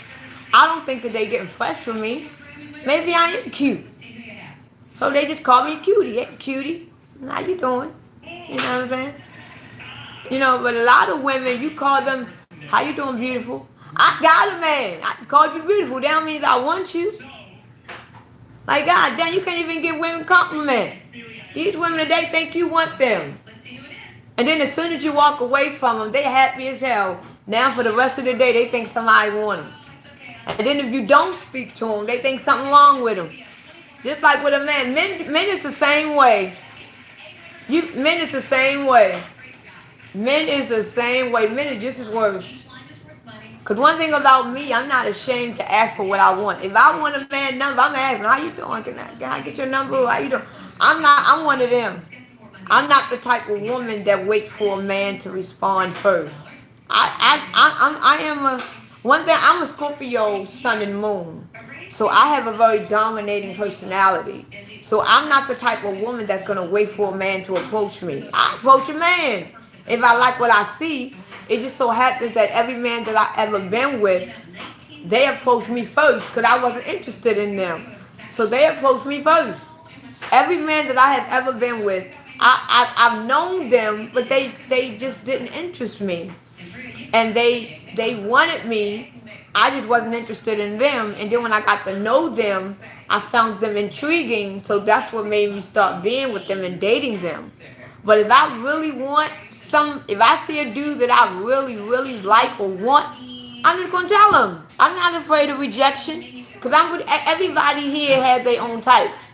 I don't think that they getting fresh from me. Maybe I am cute. So they just call me cutie. Hey, cutie. How you doing? You know what I'm saying? You know, but a lot of women, you call them, how you doing, beautiful? I got a man. I just called you beautiful. That don't mean that I want you. Like, God damn, you can't even give women compliments. These women today think you want them. And then as soon as you walk away from them, they happy as hell. Now for the rest of the day, they think somebody want them. And then if you don't speak to them, they think something wrong with them. Just like with a man. Men is the same way. Men is the same way. Men is the same way. Men is just as worse. Because one thing about me, I'm not ashamed to ask for what I want. If I want a man number, I'm asking, how you doing? Can I get your number? How you doing? I'm one of them. I'm not the type of woman that waits for a man to respond first. I'm a Scorpio sun and moon. So I have a very dominating personality. So I'm not the type of woman that's going to wait for a man to approach me. I approach a man. If I like what I see, it just so happens that every man that I ever been with, they approached me first because I wasn't interested in them. So they approached me first. Every man that I have ever been with, I've known them, but they just didn't interest me. And they wanted me. I just wasn't interested in them. And then when I got to know them, I found them intriguing. So that's what made me start being with them and dating them. But if I really want if I see a dude that I really, really like or want, I'm just going to tell him. I'm not afraid of rejection. Because everybody here has their own types.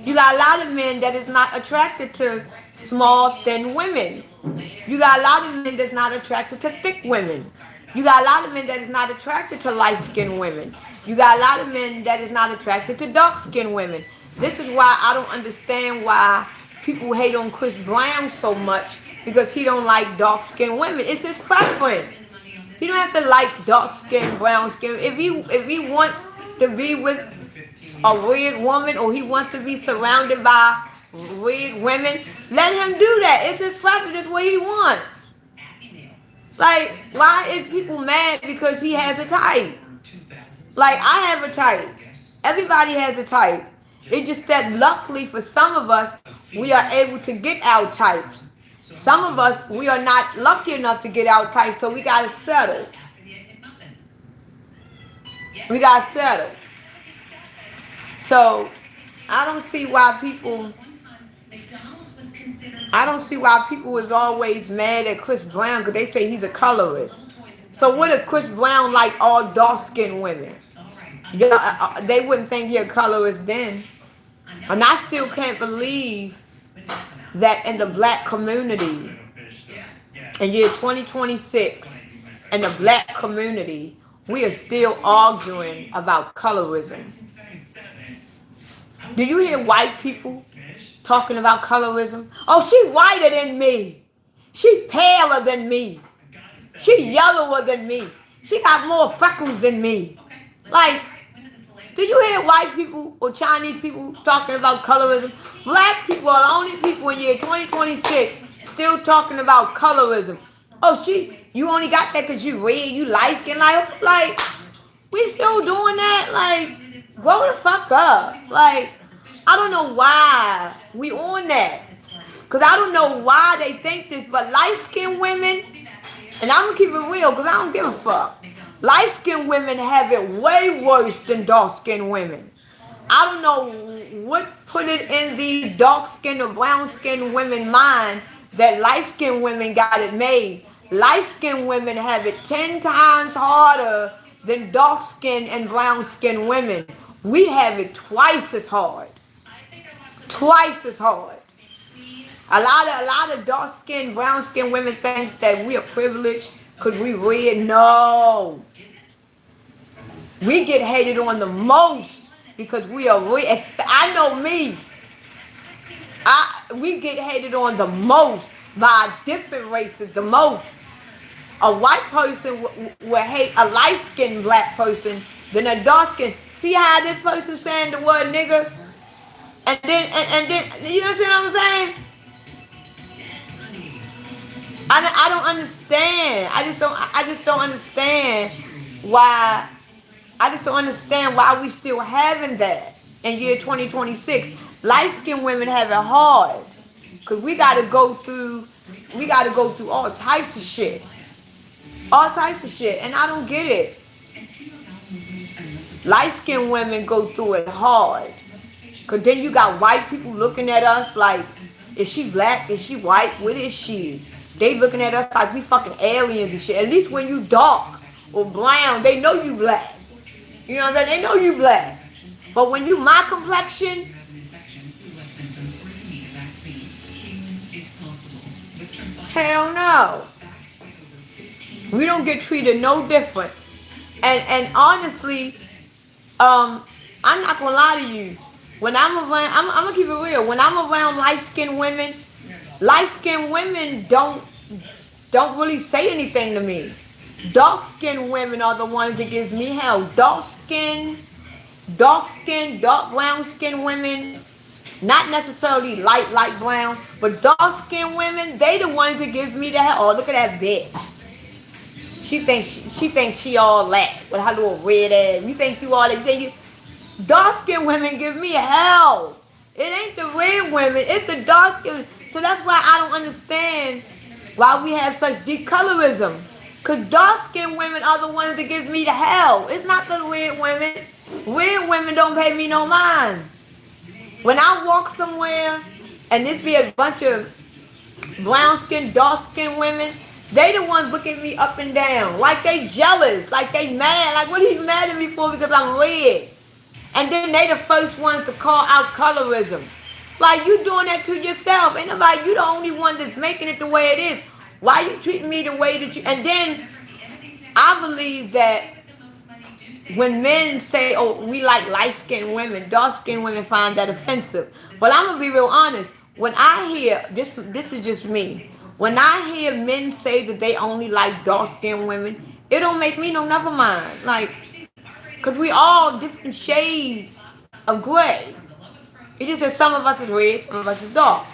You got a lot of men that is not attracted to small, thin women. You got a lot of men that's not attracted to thick women. You got a lot of men that is not attracted to light-skinned women. You got a lot of men that is not attracted to dark-skinned women. This is why I don't understand why people hate on Chris Brown so much, because he don't like dark-skinned women. It's his preference. He don't have to like dark-skinned, brown-skinned. If he wants to be with a weird woman, or he wants to be surrounded by weird women, let him do that. It's his preference. It's what he wants. Like, why is people mad because he has a type? Like, I have a type. Everybody has a type. It's just that luckily for some of us, we are able to get our types. Some of us, we are not lucky enough to get our types, so we got to settle. We got settled. So I don't see why people. I don't see why people is always mad at Chris Brown because they say he's a colorist. So what if Chris Brown like all dark-skinned women? Yeah, they wouldn't think he a colorist then. And I still can't believe that in the black community, in year 2026, in the black community, we are still arguing about colorism. Do you hear white people talking about colorism? Oh, she whiter than me. She paler than me. She yellower than me. She got more freckles than me. Like, do you hear white people or Chinese people talking about colorism? Black people are the only people in year 2026 still talking about colorism. Oh, you only got that because you red, you light skin. Like, we still doing that? Like, grow the fuck up. Like, I don't know why we on that. Because I don't know why they think this, but light-skinned women, and I'm going to keep it real because I don't give a fuck. Light-skinned women have it way worse than dark-skinned women. I don't know what put it in the dark-skinned or brown-skinned women's mind that light-skinned women got it made. Light-skinned women have it 10 times harder than dark-skinned and brown-skinned women. We have it twice as hard. Twice as hard. A lot of dark-skinned, brown-skinned women thinks that we are privileged because we red. No. We get hated on the most because we are red. I know me. We get hated on the most by different races, the most. A white person will hate a light-skinned black person than a dark-skinned. See how this person saying the word nigger? And then, you know what I'm saying? I don't understand. I just don't understand why. I just don't understand why we still having that in year 2026. Light-skinned women have it hard because we gotta go through all types of shit. All types of shit, and I don't get it. Light-skinned women go through it hard. Because then you got white people looking at us like, is she black? Is she white? What is she? They looking at us like we fucking aliens and shit. At least when you dark or brown, they know you black. You know what I'm saying? They know you black. But when you my complexion, hell no. We don't get treated no difference. And honestly, I'm not gonna lie to you. When I'm around, I'm gonna keep it real. When I'm around light-skinned women don't really say anything to me. Dark-skinned women are the ones that give me hell. Dark brown-skinned women, not necessarily light brown, but dark-skinned women, they the ones that give me the hell. Oh, look at that bitch. She thinks she all that with her little red ass. You think you all that? Dark-skinned women give me hell. It ain't the red women, it's the dark-skinned. So that's why I don't understand why we have such deep colorism. Because dark-skinned women are the ones that give me the hell. It's not the red women. Red women don't pay me no mind. When I walk somewhere and it be a bunch of brown-skinned, dark-skinned women, they the ones looking me up and down. Like they jealous. Like they mad. Like what are you mad at me for because I'm red? And then they the first ones to call out colorism. Like you doing that to yourself. Ain't nobody, you the only one that's making it the way it is. Why you treating me the way that you, and then I believe that when men say, oh, we like light-skinned women, dark-skinned women find that offensive. But I'm going to be real honest. When I hear, this is just me. When I hear men say that they only like dark-skinned women, it don't make me no never mind. Like, because we all different shades of gray. It just that some of us is red, some of us is dark.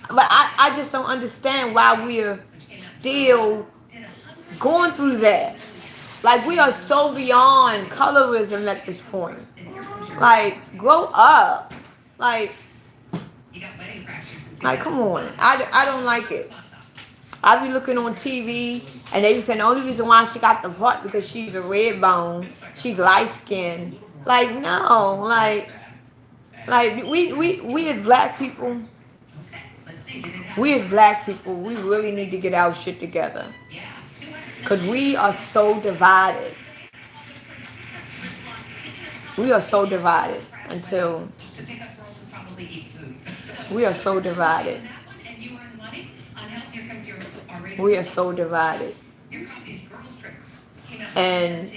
But I just don't understand why we're still going through that. Like, we are so beyond colorism at this point. Like, grow up. Like come on. I don't like it. I be looking on TV and they be saying the only reason why she got the part because she's a red bone, she's light skinned. Like no, like we as black people, we really need to get our shit together. Cause we are so divided. We are so divided until we are so divided. We are so divided. And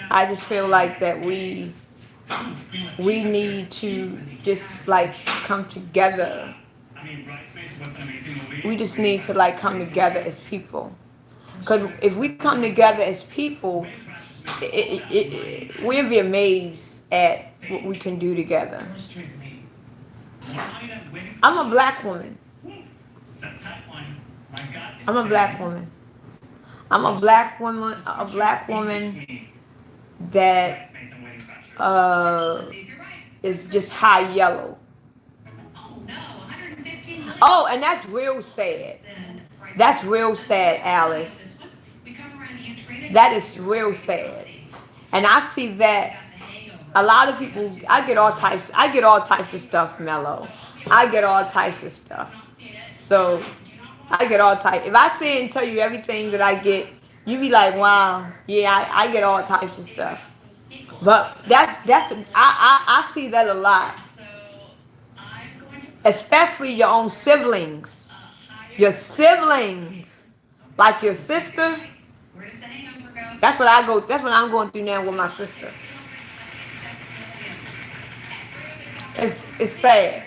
I just feel like that we need to just like come together. We just need to like come together as people. Because if we come together as people, we'll be amazed at what we can do together. I'm a black woman. I'm a black woman. I'm a black woman. A black woman that is just high yellow. Oh, and that's real sad. That's real sad, Alice. That is real sad. And I see that a lot of people, I get all types of stuff, Mello. I get all types of stuff. So I get all types. If I say and tell you everything that I get, you be like, wow, yeah, I get all types of stuff. But I see that a lot. Especially your own siblings. Your siblings. Like your sister. That's what I'm going through now with my sister. It's sad.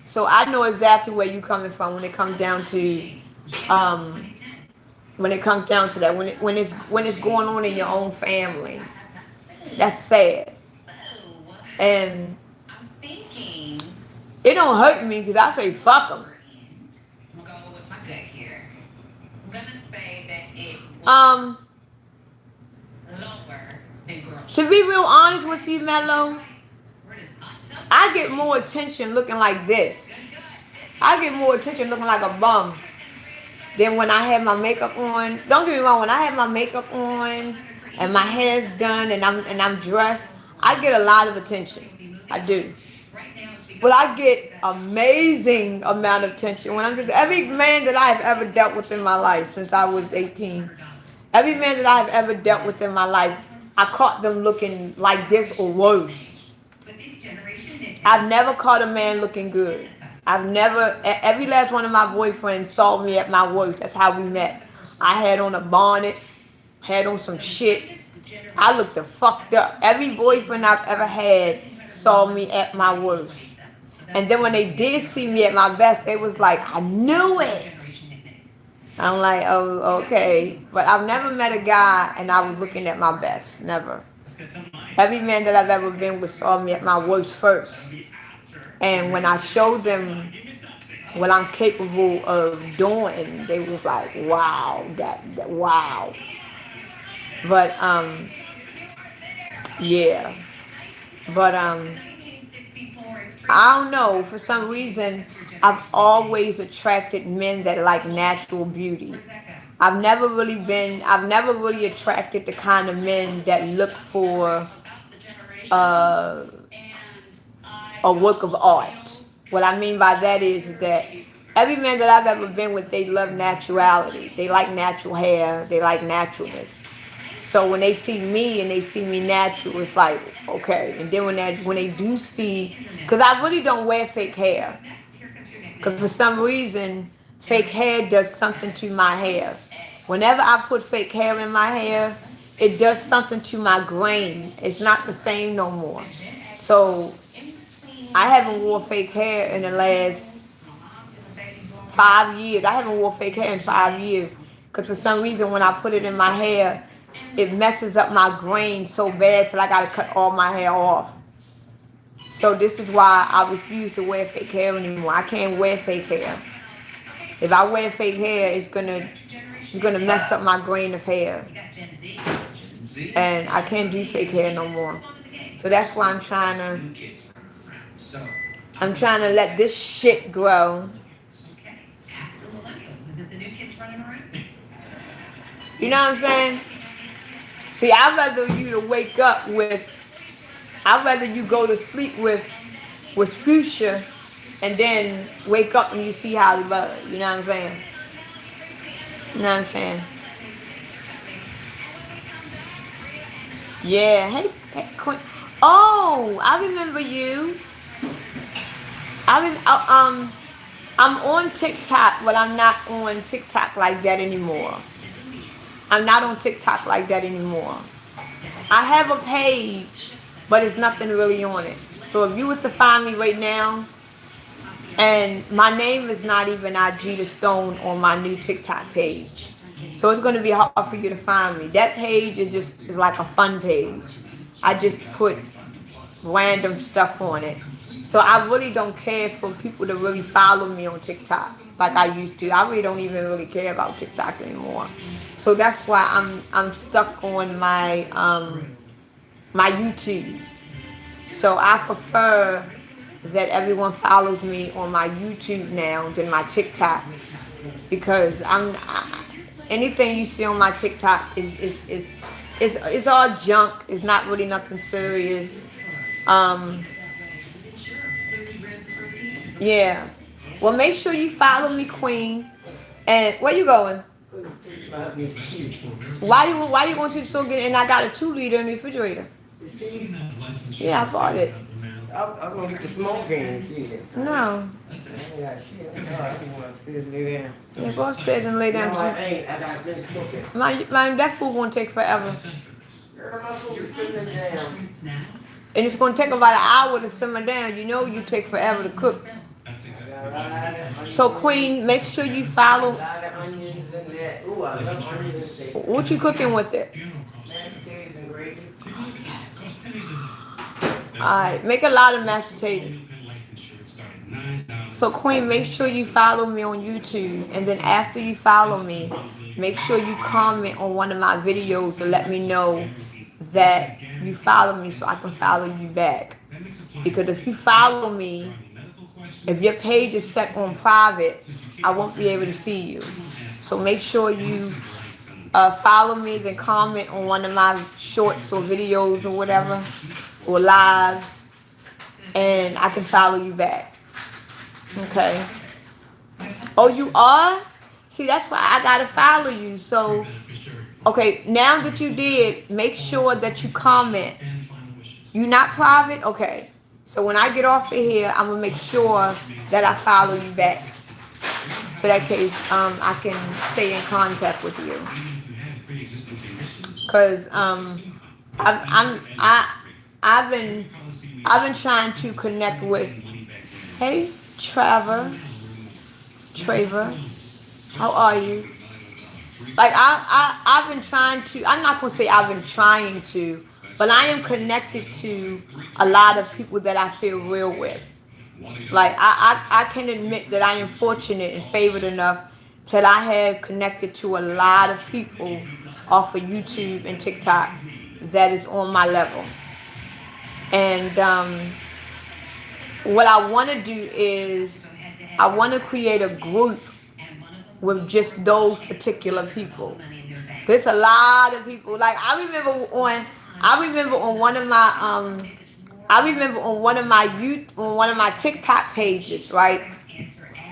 So I know exactly where you're coming from when it comes down to that. When it's going on in your own family. That's sad. And it don't hurt me because I say fuck them. To be real honest with you, Mello, I get more attention looking like this. I get more attention looking like a bum than when I have my makeup on. Don't get me wrong, when I have my makeup on and my hair's done and I'm dressed, I get a lot of attention. I do. Well, I get amazing amount of attention when I'm just every man that I've ever dealt with in my life since I was 18. Every man that I've ever dealt with in my life, I caught them looking like this or worse. I've never caught a man looking good. Every last one of my boyfriends saw me at my worst. That's how we met. I had on a bonnet, had on some shit. I looked fucked up. Every boyfriend I've ever had saw me at my worst. And then when they did see me at my best, they was like, I knew it. I'm like, oh, okay. But I've never met a guy and I was looking at my best. Never. Every man that I've ever been with saw me at my worst first. And when I showed them what I'm capable of doing, they was like, wow, wow. But, yeah. But, I don't know. For some reason, I've always attracted men that like natural beauty. I've never really attracted the kind of men that look for a work of art. What I mean by that is that every man that I've ever been with, they love naturality. They like natural hair. They like naturalness. So when they see me and they see me natural, it's like, okay. And then when they do see, because I really don't wear fake hair. Because for some reason, fake hair does something to my hair. Whenever I put fake hair in my hair, it does something to my grain. It's not the same no more. So I haven't worn fake hair in the last 5 years. I haven't worn fake hair in 5 years. Because for some reason, when I put it in my hair, it messes up my grain so bad till I got to cut all my hair off. So this is why I refuse to wear fake hair anymore. I can't wear fake hair. If I wear fake hair, it's gonna mess up my grain of hair. And I can't do fake hair no more. So that's why I'm trying to let this shit grow. You know what I'm saying? See, I'd rather you to wake up with, I'd rather you go to sleep with future and then wake up and you see Holly Berry. You know what I'm saying? You know what I'm saying? Yeah. Hey Queen. Oh, I remember you. I'm on TikTok, but I'm not on TikTok like that anymore. I'm not on TikTok like that anymore. I have a page, but it's nothing really on it. So if you were to find me right now, and my name is not even IG the Stone on my new TikTok page. So it's going to be hard for you to find me. That page is like a fun page. I just put random stuff on it. So I really don't care for people to really follow me on TikTok like I used to. I really don't even really care about TikTok anymore. So that's why I'm stuck on my YouTube. So I prefer that everyone follows me on my YouTube now than my TikTok, because anything you see on my TikTok is all junk. It's not really nothing serious. Um, yeah. Well, make sure you follow me, Queen. And where you going? Why you going to the store getting? And I got a 2 liter in the refrigerator. Yeah, I bought it. I'm gonna get the smoke and shit. No. Yeah, shit. I want to lay down. Yeah, go upstairs and lay down. No, I ain't. I got things cooking. My that food gonna take forever. Girl, my food is sitting down. And it's gonna take about an hour to simmer down. You know you take forever to cook. So Queen, make sure you follow. Ooh, I love onions and steak. What you cooking with it? Mashed potatoes and gravy. Alright, make a lot of mashed potatoes. So Queen, make sure you follow me on YouTube, and then after you follow me, make sure you comment on one of my videos to let me know that you follow me so I can follow you back. Because if you follow me, if your page is set on private, I won't be able to see you. So make sure you follow me, then comment on one of my shorts or videos or whatever, or lives, and I can follow you back. Okay. Oh, you are? See, that's why I gotta follow you. So, okay, now that you did, make sure that you comment. You not private? Okay. So when I get off of here, I'm gonna make sure that I follow you back. So that case, I can stay in contact with you. Cause I've been trying to connect with. Hey, Trevor, how are you? Like I've been trying to. I'm not gonna say I've been trying to, but I am connected to a lot of people that I feel real with. Like I can admit that I am fortunate and favored enough that I have connected to a lot of people off of YouTube and TikTok that is on my level. And what I want to do is I want to create a group with just those particular people. There's a lot of people. Like I remember on one of my TikTok pages, right?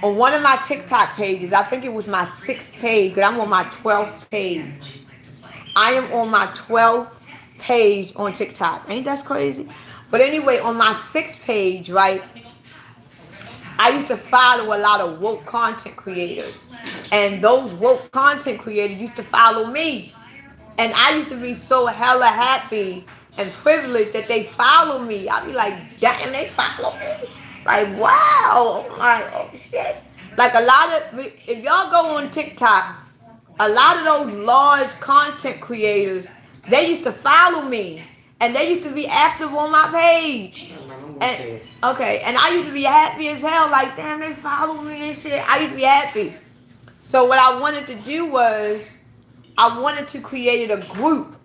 On one of my TikTok pages, I think it was my 6th page, but I'm on my 12th page. I am on my 12th page on TikTok. Ain't that crazy? But anyway, on my 6th page, right, I used to follow a lot of woke content creators. And those woke content creators used to follow me. And I used to be so hella happy and privileged that they follow me. I'd be like, damn, they follow me. Like, wow. Like, oh, shit. Like a lot of, if y'all go on TikTok, a lot of those large content creators, they used to follow me. And they used to be active on my page. And okay, and I used to be happy as hell. Like, damn, they follow me and shit. I used to be happy. So what I wanted to do was, I wanted to create a group.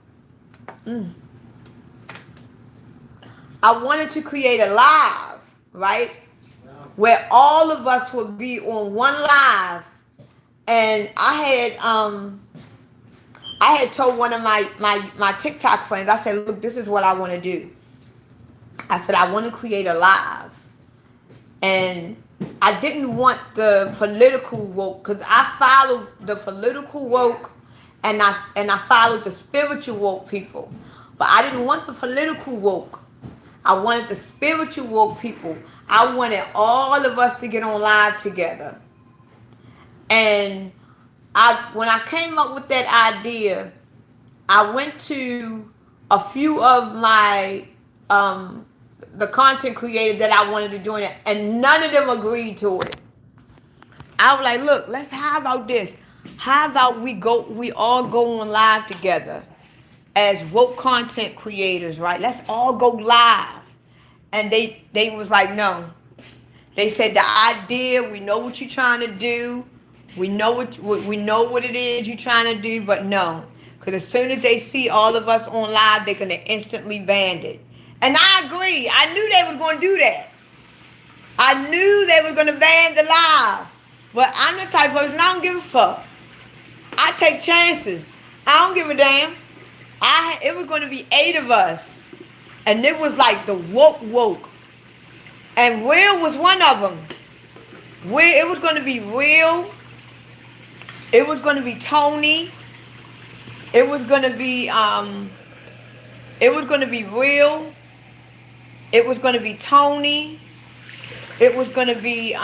I wanted to create a live, right? Where all of us would be on one live. And I had told one of my TikTok friends, I said, look, this is what I want to do. I said, I want to create a live. And I didn't want the political woke, because I followed the political woke and I followed the spiritual woke people. But I didn't want the political woke. I wanted the spiritual woke people. I wanted all of us to get on live together. And when I came up with that idea, I went to a few of my the content creators that I wanted to join it, and none of them agreed to it. I was like, look, how about this? How about we all go on live together as woke content creators, right? Let's all go live. And they was like, no. They said the idea, we know what you're trying to do. We know what it is you're trying to do, but no. Because as soon as they see all of us on live, they're going to instantly ban it. And I agree. I knew they were going to do that. I knew they were going to ban the live. But I'm the type of person, I don't give a fuck. I take chances. I don't give a damn. It was going to be 8 of us. And it was like the woke. And Will was one of them. It was going to be Will. It was going to be Tony. It was going to be Will. It was going to be Tony. It was going to be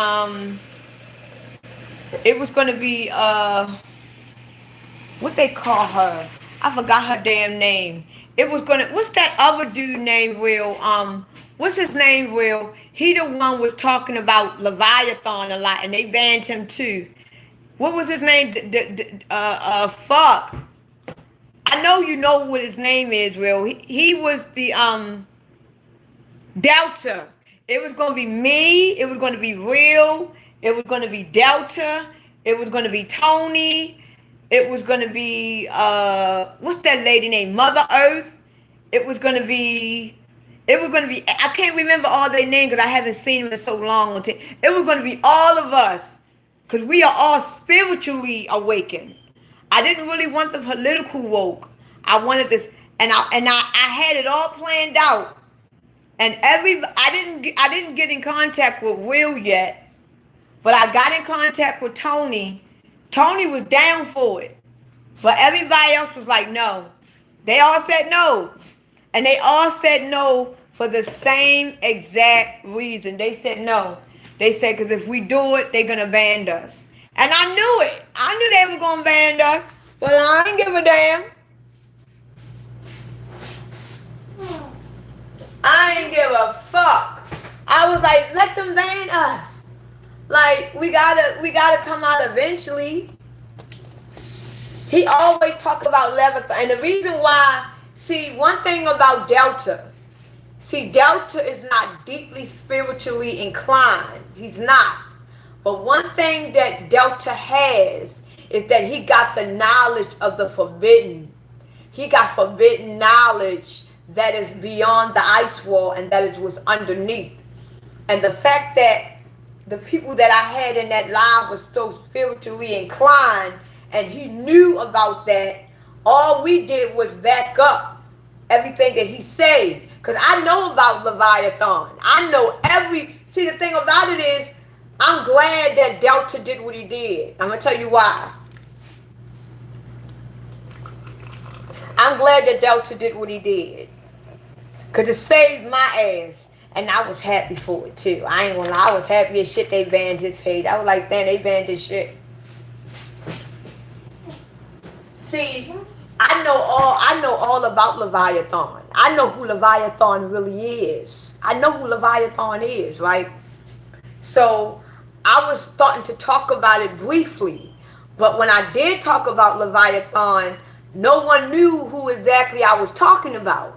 what they call her? I forgot her damn name. What's that other dude named Will? What's his name, Will? He the one was talking about Leviathan a lot, and they banned him too. What was his name? Fuck. I know you know what his name is, Will. He was the Delta. It was gonna be me. It was gonna be Will. It was gonna be Delta. It was gonna be Tony. It was gonna be what's that lady named Mother Earth? It was gonna be. I can't remember all their names because I haven't seen them in so long. It was gonna be all of us, because we are all spiritually awakened. I didn't really want the political woke. I wanted this, and I had it all planned out. And I didn't get in contact with Will yet, but I got in contact with Tony. Tony was down for it, but everybody else was like, no. They all said no, and they all said no for the same exact reason. They said no. They said because if we do it, they're gonna ban us. And I knew it. I knew they were gonna ban us, but I ain't give a damn. I ain't give a fuck. I was like, let them ban us. Like, we gotta come out eventually. He always talk about Leviathan. And the reason why, see, one thing about Delta. See, Delta is not deeply spiritually inclined. He's not. But one thing that Delta has is that he got the knowledge of the forbidden. He got forbidden knowledge that is beyond the ice wall and that it was underneath. And the fact that the people that I had in that live was so spiritually inclined and he knew about that, all we did was back up everything that he said. Because I know about Leviathan. I know see, the thing about it is, I'm glad that Delta did what he did. I'm going to tell you why. I'm glad that Delta did what he did. Because it saved my ass. And I was happy for it too. I ain't gonna lie. I was happy as shit they banned his page. I was like, damn, they banned his shit. See, I know all about Leviathan. I know who Leviathan really is. I know who Leviathan is, right? So I was starting to talk about it briefly. But when I did talk about Leviathan, no one knew who exactly I was talking about.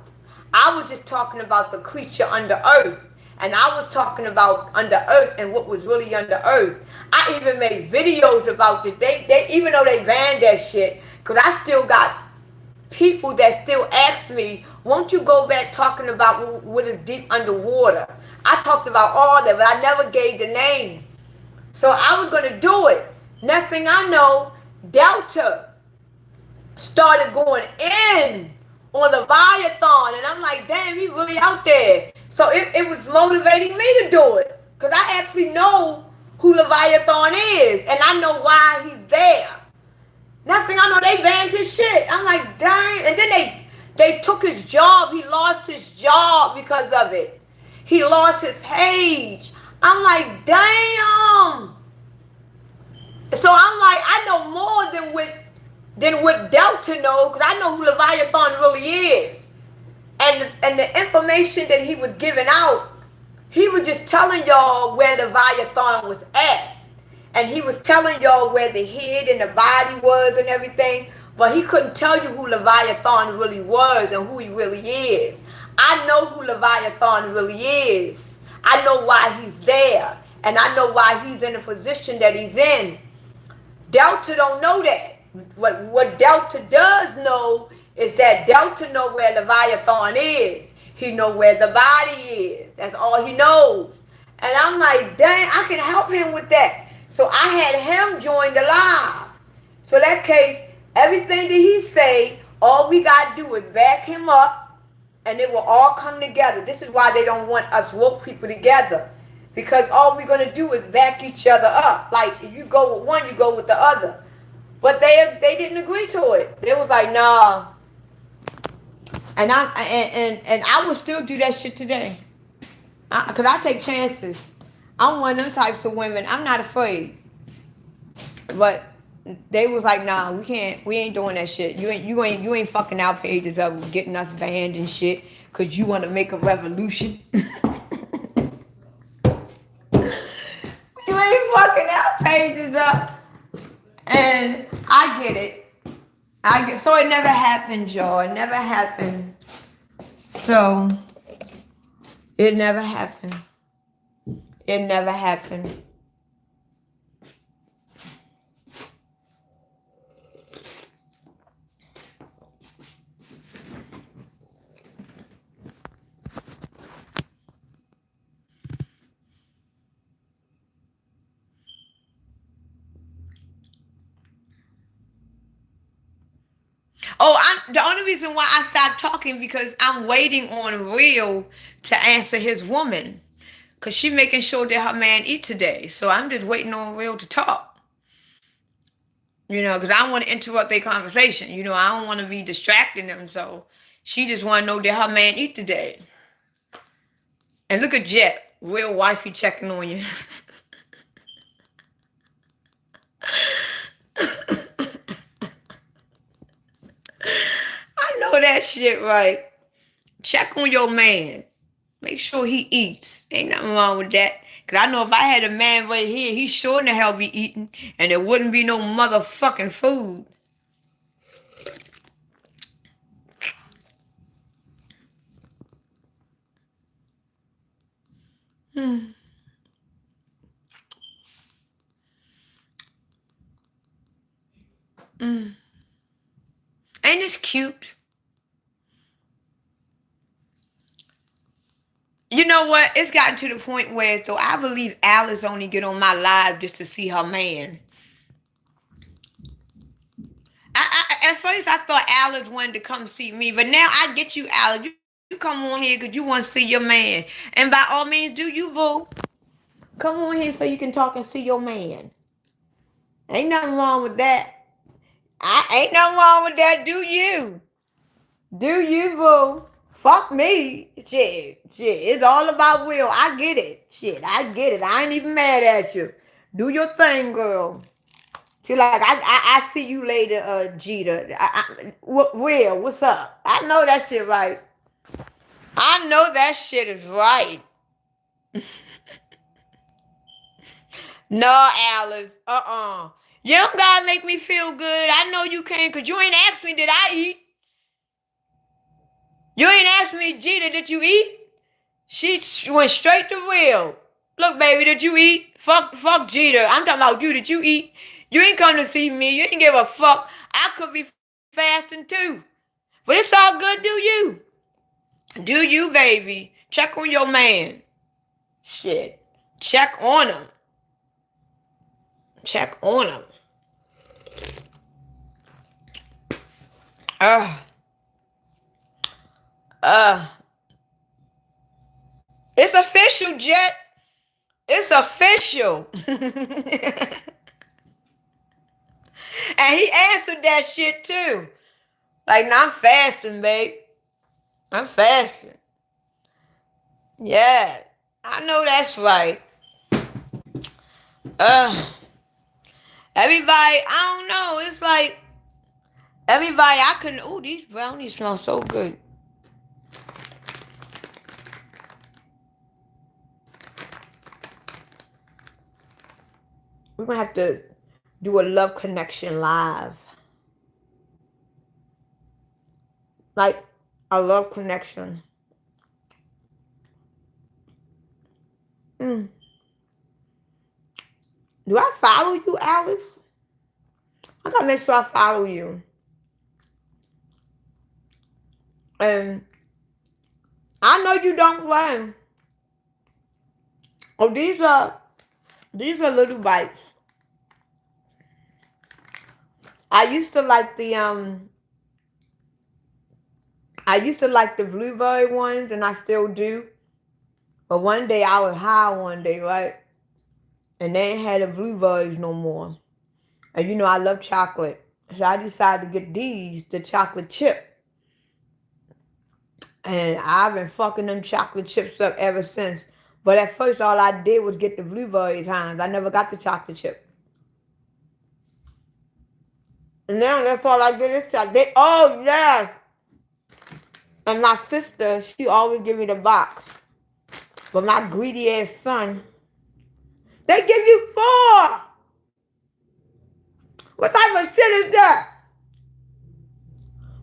I was just talking about the creature under earth. And I was talking about under earth and what was really under earth. I even made videos about this. They even though they banned that shit, because I still got people that still ask me, won't you go back talking about what is deep underwater? I talked about all that, but I never gave the name. So I was going to do it. Next thing I know, Delta started going in on Leviathan, and I'm like, damn, he really out there. So it was motivating me to do it, because I actually know who Leviathan is, and I know why he's there. Next thing I know, they banned his shit. I'm like, dang. And then they took his job. He lost his job because of it. He lost his page. I'm like, damn. So I'm like, I know more than what Delta know, because I know who Leviathan really is. And the information that he was giving out, he was just telling y'all where Leviathan was at. And he was telling y'all where the head and the body was and everything. But he couldn't tell you who Leviathan really was and who he really is. I know who Leviathan really is. I know why he's there. And I know why he's in the position that he's in. Delta don't know that. What Delta does know is that Delta know where Leviathan is. He know where the body is. That's all he knows. And I'm like, dang, I can help him with that. So I had him join the live. So that case, everything that he say, all we got to do is back him up, and it will all come together. This is why they don't want us woke people together. Because all we're going to do is back each other up. Like, if you go with one, you go with the other. But they didn't agree to it. They was like, nah. And I would still do that shit today. Because I take chances. I'm one of them types of women. I'm not afraid. But they was like, nah, we ain't doing that shit. You ain't fucking our pages up getting us banned and shit because you want to make a revolution. You ain't fucking our pages up. And I get it. So it never happened, y'all. It never happened. So it never happened. It never happened. The only reason why I stopped talking because I'm waiting on Real to answer his woman. Because she making sure that her man eat today. So I'm just waiting on Real to talk. Because I don't want to interrupt their conversation. I don't want to be distracting them. So she just want to know that her man eat today. And look at Jet. Real wifey checking on you. I know that shit right. Check on your man. Make sure he eats. Ain't nothing wrong with that. Because I know if I had a man right here, he sure in the hell be eating. And there wouldn't be no motherfucking food. Ain't this cute? You know what? It's gotten to the point where, though, I believe Alice only get on my live just to see her man. At first, I thought Alice wanted to come see me, but now I get you, Alice. You come on here because you want to see your man. And by all means, do you, boo. Come on here so you can talk and see your man. Ain't nothing wrong with that. Ain't nothing wrong with that, do you? Do you, boo? Fuck me. Shit. It's all about Will. I get it. Shit, I get it. I ain't even mad at you. Do your thing, girl. See, like, I see you later, Jeter. Will, what's up? I know that shit right. I know that shit is right. No, Alice. You don't gotta make me feel good. I know you can, because you ain't asked me, did I eat? You ain't asked me, Jeter, did you eat? She went straight to Real. Look, baby, did you eat? Fuck Jeter. I'm talking about you. Did you eat? You ain't come to see me. You ain't give a fuck. I could be fasting too. But it's all good, do you? Do you, baby? Check on your man. Shit. Check on him. Check on him. Uh, uh, it's official, Jet. It's official. And he answered that shit too. Like, now I'm fasting, babe. I'm fasting. Yeah, I know that's right. Everybody, I don't know. It's like everybody. I couldn't. Oh, these brownies smell so good. We're gonna have to do a love connection live. Like a love connection. Mm. Do I follow you, Alice? I gotta make sure I follow you. And I know you don't play. Oh, these are little bites. I used to like the blueberry ones, and I still do. But one day I was high one day, right? And they ain't had the blueberries no more. And you know I love chocolate. So I decided to get these, the chocolate chip. And I've been fucking them chocolate chips up ever since. But at first all I did was get the blueberry kinds. I never got the chocolate chip. And now that's all I get is chocolate. Oh yes! And my sister, she always give me the box. But my greedy ass son, they give you 4! What type of shit is that?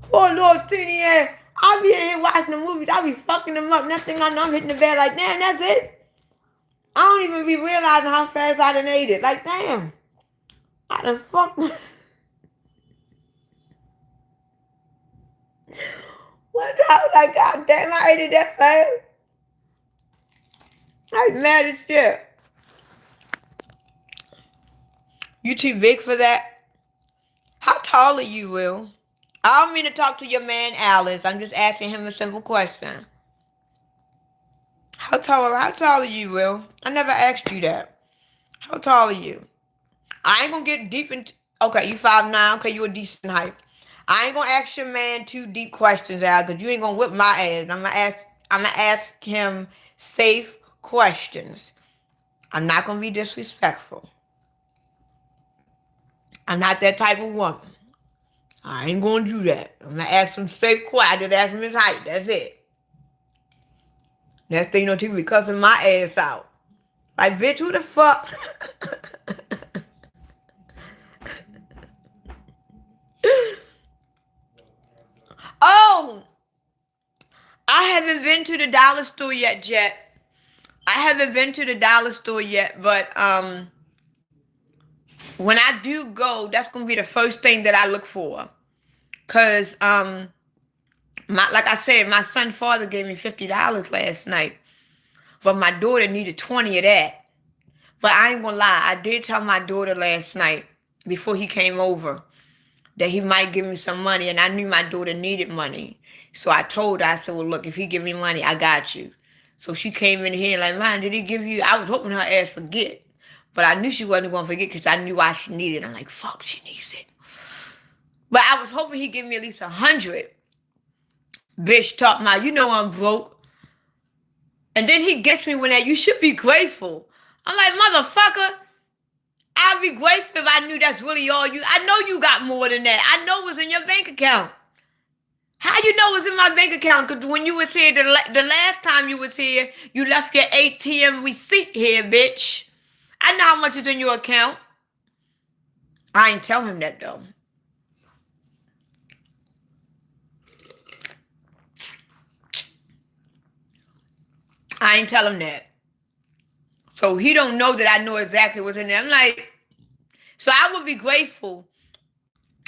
Poor little teeny ass. I'll be in here watching the movies. I'll be fucking them up. Next thing I know, I'm hitting the bed like, damn, that's it. I don't even be realizing how fast I done ate it. Like, damn. I done fucked. What the hell? Like, god damn, I ate it that fast. I'm mad as shit. You too big for that? How tall are you, Will? I don't mean to talk to your man, Alice. I'm just asking him a simple question. How tall are you, Will? I never asked you that. How tall are you? I ain't gonna get deep into. Okay, you 5'9". Okay, you a decent height. I ain't gonna ask your man too deep questions, Al, because you ain't gonna whip my ass. I'm gonna ask him safe questions. I'm not gonna be disrespectful. I'm not that type of woman. I ain't gonna do that. I'm gonna ask him safe questions. I just ask him his height. That's it. Next thing you know, he be cussing my ass out. Like, bitch, who the fuck? Oh, I haven't been to the dollar store yet, Jet. I haven't been to the dollar store yet, but when I do go, that's gonna be the first thing that I look for. Cause like I said, my son's father gave me $50 last night, but my daughter needed 20 of that. But I ain't gonna lie, I did tell my daughter last night before he came over that he might give me some money, and I knew my daughter needed money. So I told her, I said, well, look, if he give me money, I got you. So she came in here like, man, did he give you? I was hoping her ass forget. But I knew she wasn't going to forget because I knew why she needed it. I'm like, fuck, she needs it. But I was hoping he'd give me at least 100. Bitch, talk my, you know I'm broke. And then he gets me when that, you should be grateful. I'm like, motherfucker, I'd be grateful if I knew that's really all you. I know you got more than that. I know it was in your bank account. How you know it was in my bank account? Because when you was here, the last time you was here, you left your ATM receipt here, bitch. I know how much is in your account. I ain't tell him that, though. I ain't tell him that. So he don't know that I know exactly what's in there. I'm like, so I would be grateful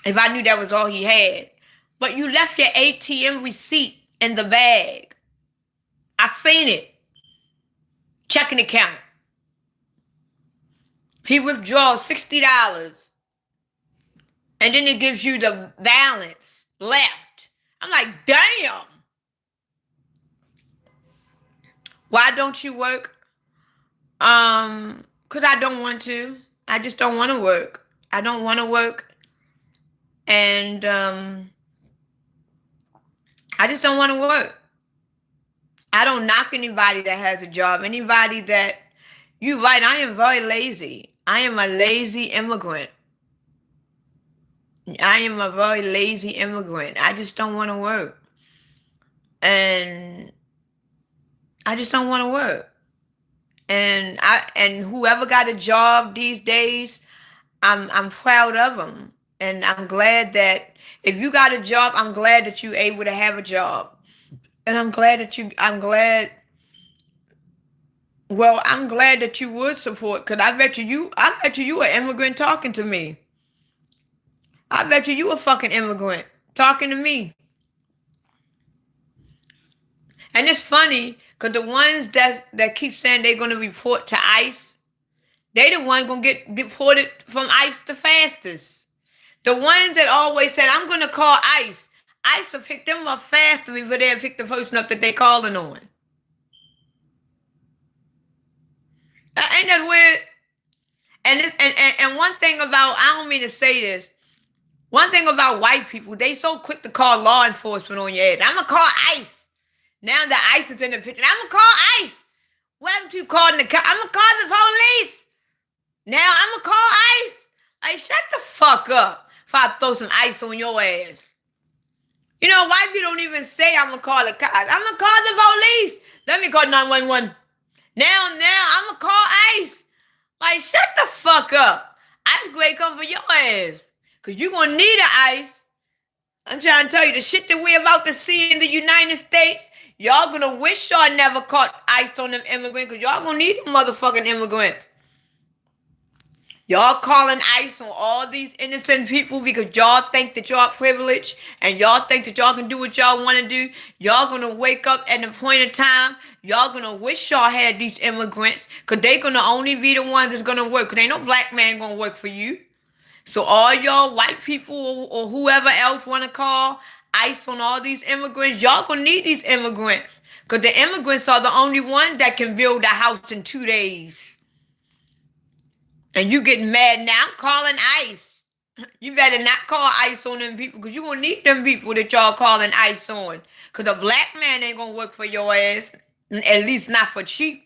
if I knew that was all he had. But you left your ATM receipt in the bag. I seen it. Checking account. He withdraws $60. And then it gives you the balance. left. I'm like, damn. Why don't you work? Because I don't want to. I just don't want to work. I don't want to work. And I just don't want to work. I don't knock anybody that has a job. Anybody that, you're right, I am very lazy. I am a lazy immigrant. I am a very lazy immigrant. I just don't want to work. And I just don't want to work. And whoever got a job these days, I'm proud of them. And I'm glad that if you got a job, I'm glad that you're able to have a job. And I'm glad that I'm glad that you would support, because I bet you an immigrant talking to me. I bet you a fucking immigrant talking to me. And it's funny, because the ones that keep saying they're going to report to ICE, they the ones going to get deported from ICE the fastest. The ones that always said, I'm going to call ICE. ICE will pick them up faster before they'll pick the person up that they calling on. Ain't that weird? And one thing about, I don't mean to say this, one thing about white people, they so quick to call law enforcement on your ass. I'm going to call ICE. Now the ICE is in the picture. I'm going to call ICE. What happened to you calling the cops? I'm going to call the police. Now I'm going to call ICE. Like, shut the fuck up before I throw some ice on your ass. You know, white people don't even say I'm going to call the cops. I'm going to call the police. Let me call 911. Now, I'm going to call ICE. Like, shut the fuck up. I just going to come for your ass. Because you're going to need an ICE. I'm trying to tell you, the shit that we're about to see in the United States, y'all going to wish y'all never caught ICE on them immigrants, because y'all going to need them motherfucking immigrants. Y'all calling ICE on all these innocent people because y'all think that y'all privileged and y'all think that y'all can do what y'all want to do. Y'all going to wake up at a point in time. Y'all going to wish y'all had these immigrants, because they going to only be the ones that's going to work, because ain't no black man going to work for you. So all y'all white people or whoever else want to call ICE on all these immigrants, y'all going to need these immigrants, because the immigrants are the only ones that can build a house in 2 days. And you getting mad now, calling ICE. You better not call ICE on them people, because you won't need them people that y'all calling ICE on. Because a black man ain't going to work for your ass, at least not for cheap.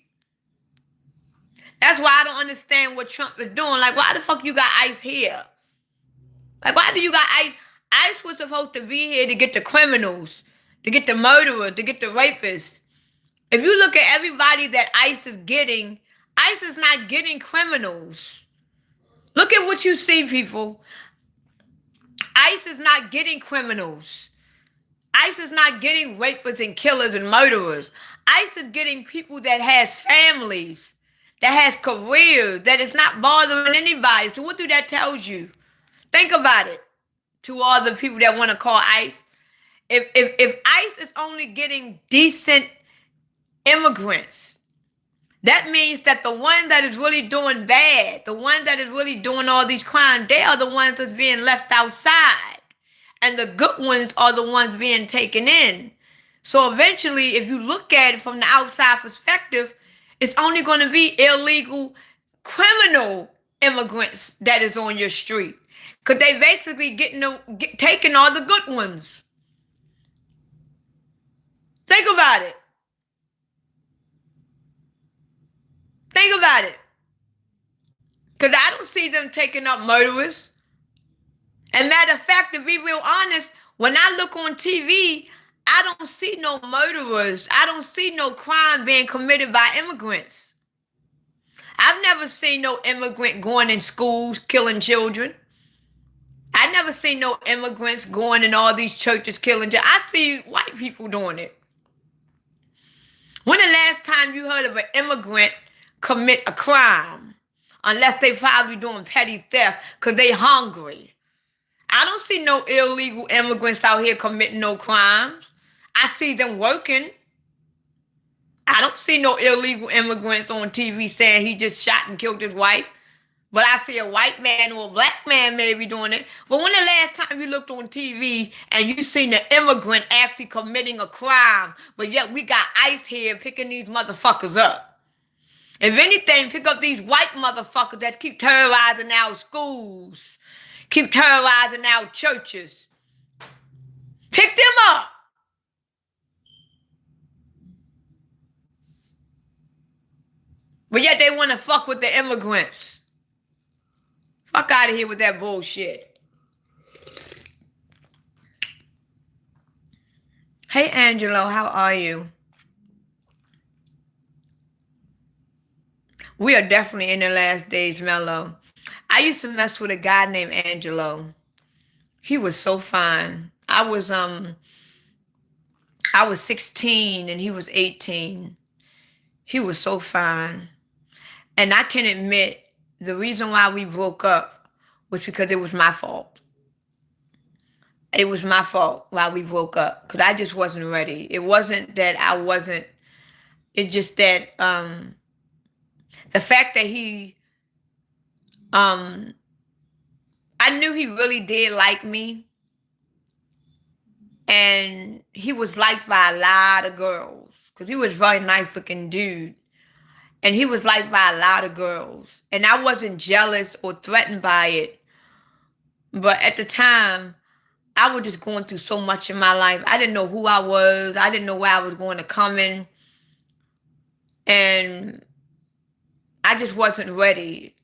That's why I don't understand what Trump is doing. Like, why the fuck you got ICE here? Like, why do you got ICE? ICE was supposed to be here to get the criminals, to get the murderers, to get the rapists. If you look at everybody that ICE is getting, ICE is not getting criminals. Look at what you see, people. ICE is not getting criminals. ICE is not getting rapists and killers and murderers. ICE is getting people that has families, that has careers, that is not bothering anybody. So what do that tell you? Think about it. To all the people that want to call ICE. If ICE is only getting decent immigrants, that means that the one that is really doing bad, the one that is really doing all these crimes, they are the ones that's being left outside. And the good ones are the ones being taken in. So eventually, if you look at it from the outside perspective, it's only going to be illegal criminal immigrants that is on your street. Because they basically taking all the good ones. Think about it. Think about it. Because I don't see them taking up murderers. And matter of fact, to be real honest, when I look on TV, I don't see no murderers. I don't see no crime being committed by immigrants. I've never seen no immigrant going in schools, killing children. I never seen no immigrants going in all these churches, killing children. I see white people doing it. When the last time you heard of an immigrant commit a crime? Unless they probably doing petty theft because they hungry. I don't see no illegal immigrants out here committing no crimes. I see them working. I don't see no illegal immigrants on TV saying he just shot and killed his wife. But I see a white man or a black man maybe doing it. But when the last time you looked on TV and you seen an immigrant actually committing a crime, but yet we got ICE here picking these motherfuckers up? If anything, pick up these white motherfuckers that keep terrorizing our schools, keep terrorizing our churches. Pick them up. But yet they want to fuck with the immigrants. Fuck out of here with that bullshit. Hey, Angelo, how are you? We are definitely in the last days, Mello. I used to mess with a guy named Angelo. He was so fine. I was 16 and he was 18. He was so fine. And I can admit the reason why we broke up was because it was my fault. It was my fault why we broke up, because I just wasn't ready. It wasn't that I wasn't, it's just that the fact that he, I knew he really did like me. And he was liked by a lot of girls, because he was a very nice looking dude. And he was liked by a lot of girls. And I wasn't jealous or threatened by it. But at the time, I was just going through so much in my life. I didn't know who I was. I didn't know where I was going to come in. And I just wasn't ready.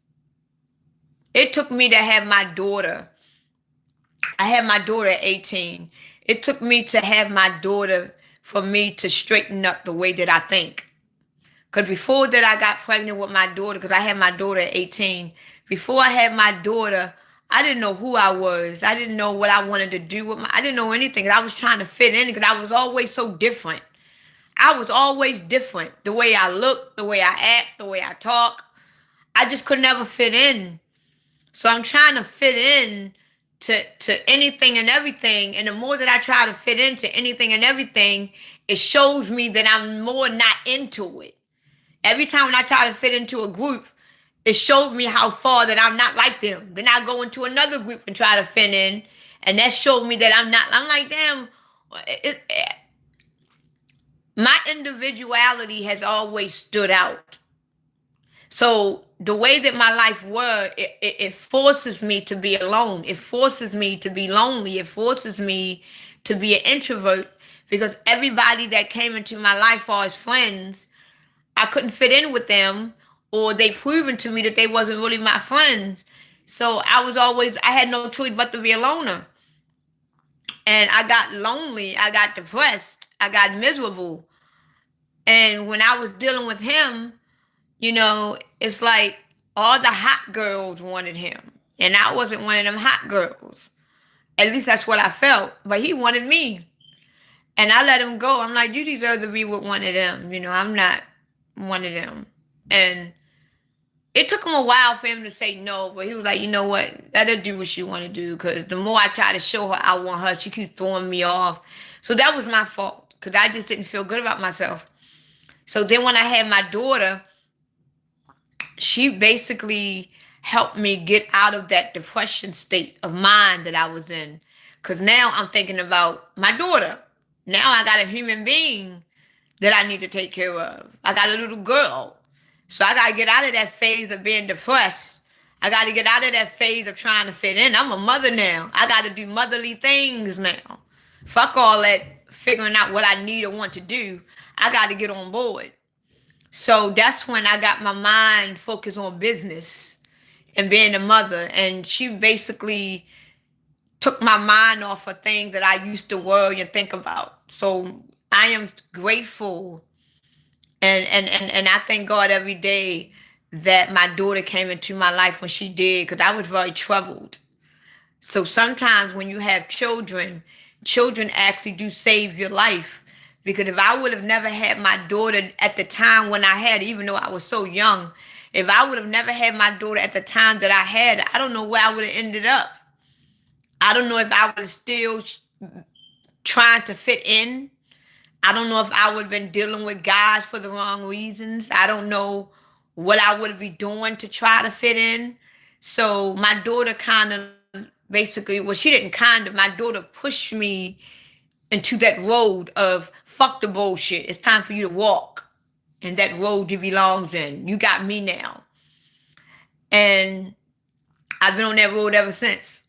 It took me to have my daughter. I had my daughter at 18. It took me to have my daughter for me to straighten up the way that I think. Because before that, I got pregnant with my daughter, because I had my daughter at 18. Before I had my daughter, I didn't know who I was. I didn't know what I wanted to do with I didn't know anything. I was trying to fit in because I was always so different. I was always different. The way I look, the way I act, the way I talk. I just could never fit in. So I'm trying to fit in to anything and everything. And the more that I try to fit into anything and everything, it shows me that I'm more not into it. Every time when I try to fit into a group, it showed me how far that I'm not like them. Then I go into another group and try to fit in, and that showed me that I'm not. I'm like, damn, my individuality has always stood out. So the way that my life was, it forces me to be alone. It forces me to be lonely. It forces me to be an introvert, because everybody that came into my life as friends, I couldn't fit in with them, or they proven to me that they wasn't really my friends. So I had no choice but to be a loner. And I got lonely, I got depressed, I got miserable. And when I was dealing with him, it's like all the hot girls wanted him. And I wasn't one of them hot girls. At least that's what I felt. But he wanted me. And I let him go. I'm like, you deserve to be with one of them. I'm not one of them. And it took him a while for him to say no, but he was like, you know what? Let her do what she want to do, because the more I try to show her I want her, she keeps throwing me off. So that was my fault, because I just didn't feel good about myself. So then when I had my daughter, she basically helped me get out of that depression state of mind that I was in, because now I'm thinking about my daughter. Now I got a human being that I need to take care of. I got a little girl. So I got to get out of that phase of being depressed. I got to get out of that phase of trying to fit in. I'm a mother now. I got to do motherly things now. Fuck all that figuring out what I need or want to do. I got to get on board. So that's when I got my mind focused on business and being a mother. And she basically took my mind off of things that I used to worry and think about. So I am grateful. And I thank God every day that my daughter came into my life when she did, because I was very troubled. So sometimes when you have children actually do save your life. Because if I would have never had my daughter at the time when I had, even though I was so young, if I would have never had my daughter at the time that I had, I don't know where I would have ended up. I don't know if I was still trying to fit in. I don't know if I would have been dealing with guys for the wrong reasons. I don't know what I would be doing to try to fit in. So my daughter kind of basically, well, she didn't kind of, my daughter pushed me into that road of fuck the bullshit. It's time for you to walk in that road you belongs in. You got me now. And I've been on that road ever since.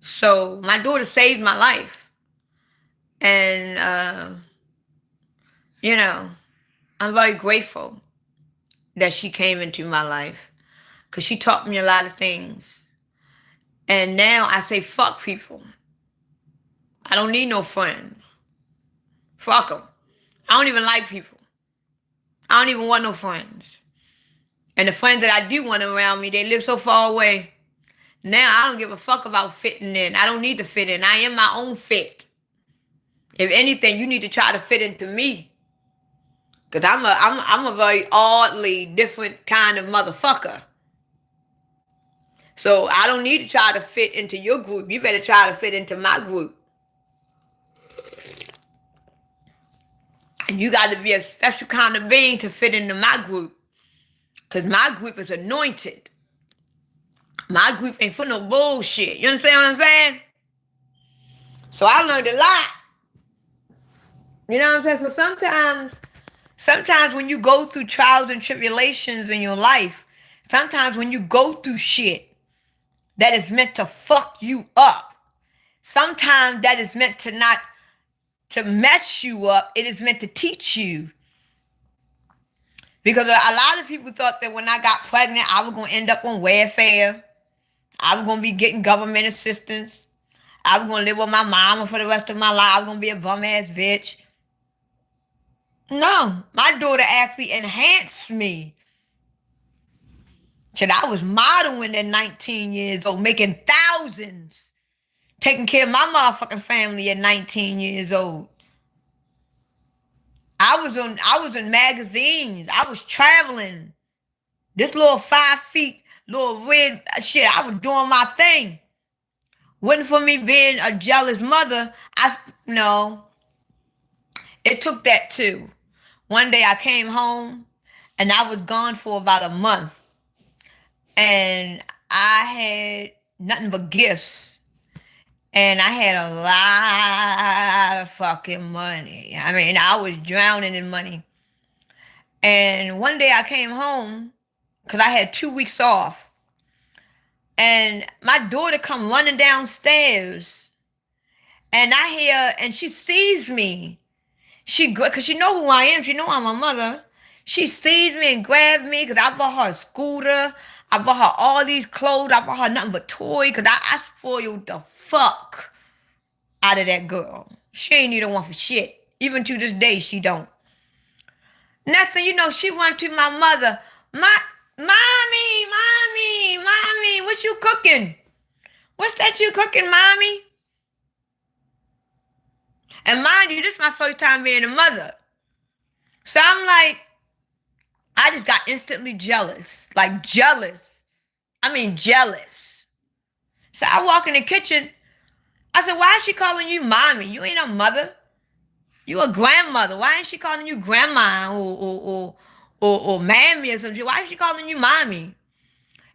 So my daughter saved my life. And, you know, I'm very grateful that she came into my life because she taught me a lot of things. And now I say, fuck people. I don't need no friends. Fuck them. I don't even like people. I don't even want no friends. And the friends that I do want around me, they live so far away. Now I don't give a fuck about fitting in. I don't need to fit in. I am my own fit. If anything, you need to try to fit into me. Because I'm a very oddly different kind of motherfucker. So I don't need to try to fit into your group. You better try to fit into my group. And you got to be a special kind of being to fit into my group. Because my group is anointed. My group ain't for no bullshit. You understand what I'm saying? So I learned a lot. You know what I'm saying? So sometimes when you go through trials and tribulations in your life, sometimes when you go through shit that is meant to fuck you up, sometimes that is meant to not to mess you up. It is meant to teach you. Because a lot of people thought that when I got pregnant, I was going to end up on welfare. I was going to be getting government assistance. I was going to live with my mama for the rest of my life. I was going to be a bum-ass bitch. No, my daughter actually enhanced me. Shit, I was modeling at 19 years old, making thousands, taking care of my motherfucking family at 19 years old. I was in magazines. I was traveling. This little 5 feet, little red shit, I was doing my thing. Wasn't for me being a jealous mother. No. It took that too. One day I came home and I was gone for about a month. And I had nothing but gifts. And I had a lot of fucking money. I mean, I was drowning in money. And one day I came home because I had 2 weeks off. And my daughter come running downstairs. And I hear, and she sees me. Because she know who I am. She know I'm a mother. She sees me and grabbed me because I bought her a scooter. I bought her all these clothes. I bought her nothing but toys because I spoiled the fuck out of that girl. She ain't need a one for shit. Even to this day, she don't. Next thing you know, she went to my mother. Mommy, what you cooking? What's that you cooking, mommy? And mind you, this is my first time being a mother. So I'm like, I just got instantly jealous. Like jealous. I mean jealous. So I walk in the kitchen. I said, why is she calling you mommy? You ain't a mother. You a grandmother. Why ain't she calling you grandma or mammy or something? Why is she calling you mommy?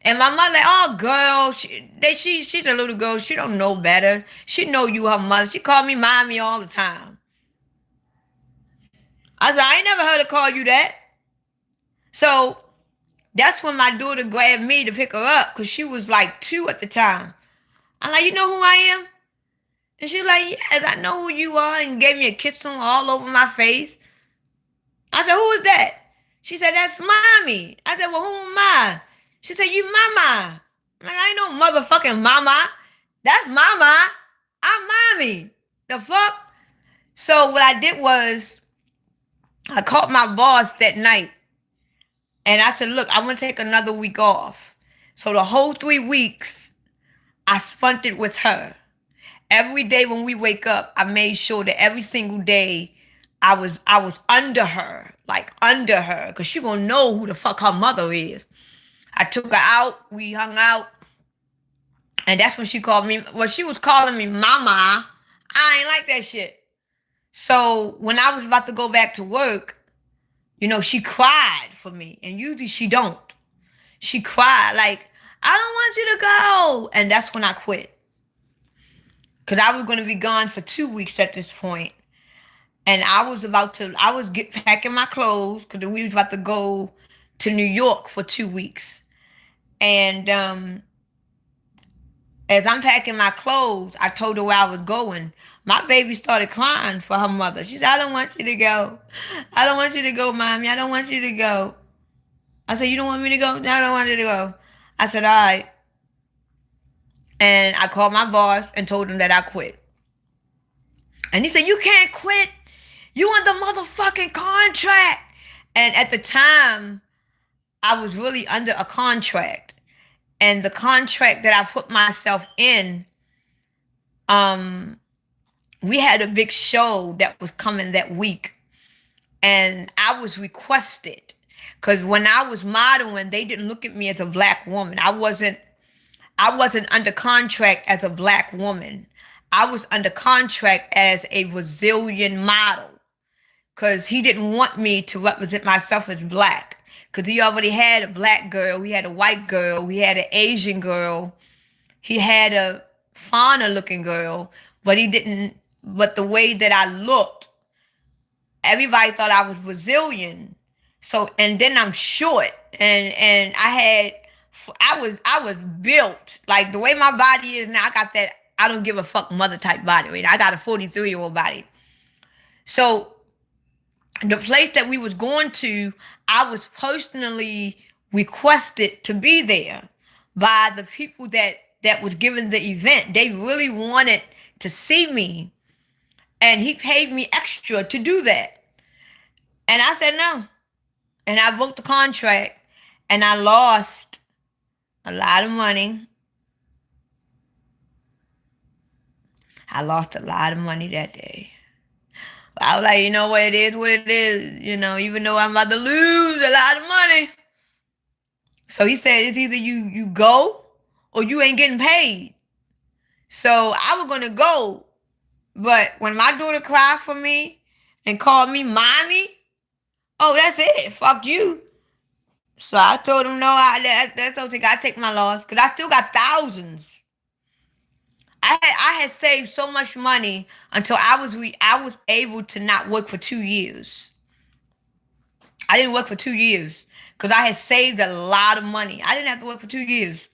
And my mother like, oh girl, she's a little girl. She don't know better. She know you her mother. She call me mommy all the time. I said, I ain't never heard her call you that. So that's when my daughter grabbed me to pick her up because she was like 2 at the time. I'm like, you know who I am? And she was like, yes, I know who you are, and gave me a kiss on all over my face. I said, who is that? She said, that's mommy. I said, well, who am I? She said, you mama. I'm like, I ain't no motherfucking mama. That's mama. I'm mommy. The fuck? So what I did was I called my boss that night. And I said, look, I'm going to take another week off. So the whole 3 weeks, I spent it with her. Every day when we wake up, I made sure that every single day I was under her. Like under her. Because she going to know who the fuck her mother is. I took her out. We hung out. And that's when she called me. Well, she was calling me mama. I ain't like that shit. So when I was about to go back to work, you know, she cried for me. And usually she don't. She cried. Like, I don't want you to go. And that's when I quit. Because I was going to be gone for 2 weeks at this point. And I was packing my clothes because we was about to go to New York for 2 weeks. And as I'm packing my clothes, I told her where I was going. My baby started crying for her mother. She said, I don't want you to go. I don't want you to go, Mommy. I don't want you to go. I said, you don't want me to go? No, I don't want you to go. I said, all right. And I called my boss and told him that I quit. And he said, you can't quit. You want the motherfucking contract. And at the time, I was really under a contract. And the contract that I put myself in, we had a big show that was coming that week. And I was requested. Because when I was modeling, they didn't look at me as a black woman. I wasn't under contract as a black woman. I was under contract as a Brazilian model. Because he didn't want me to represent myself as black. Because he already had a black girl, he had a white girl, he had an Asian girl, he had a fauna looking girl, but but the way that I looked, everybody thought I was Brazilian. So, and then I'm short, and I was built, like the way my body is now, I got that I don't give a fuck mother type body. Right? I got a 43-year-old body. So, the place that we was going to, I was personally requested to be there by the people that was giving the event. They really wanted to see me, and he paid me extra to do that. And I said no. And I broke the contract, and I lost a lot of money. I lost a lot of money that day. I was like, you know what, it is what it is. You know, even though I'm about to lose a lot of money. So he said, it's either you go or you ain't getting paid. So I was going to go. But when my daughter cried for me and called me mommy, oh, that's it. Fuck you. So I told him, no, that's okay. I take my loss because I still got thousands. I had saved so much money until I was able to not work for 2 years. I didn't work for 2 years because I had saved a lot of money. I didn't have to work for 2 years.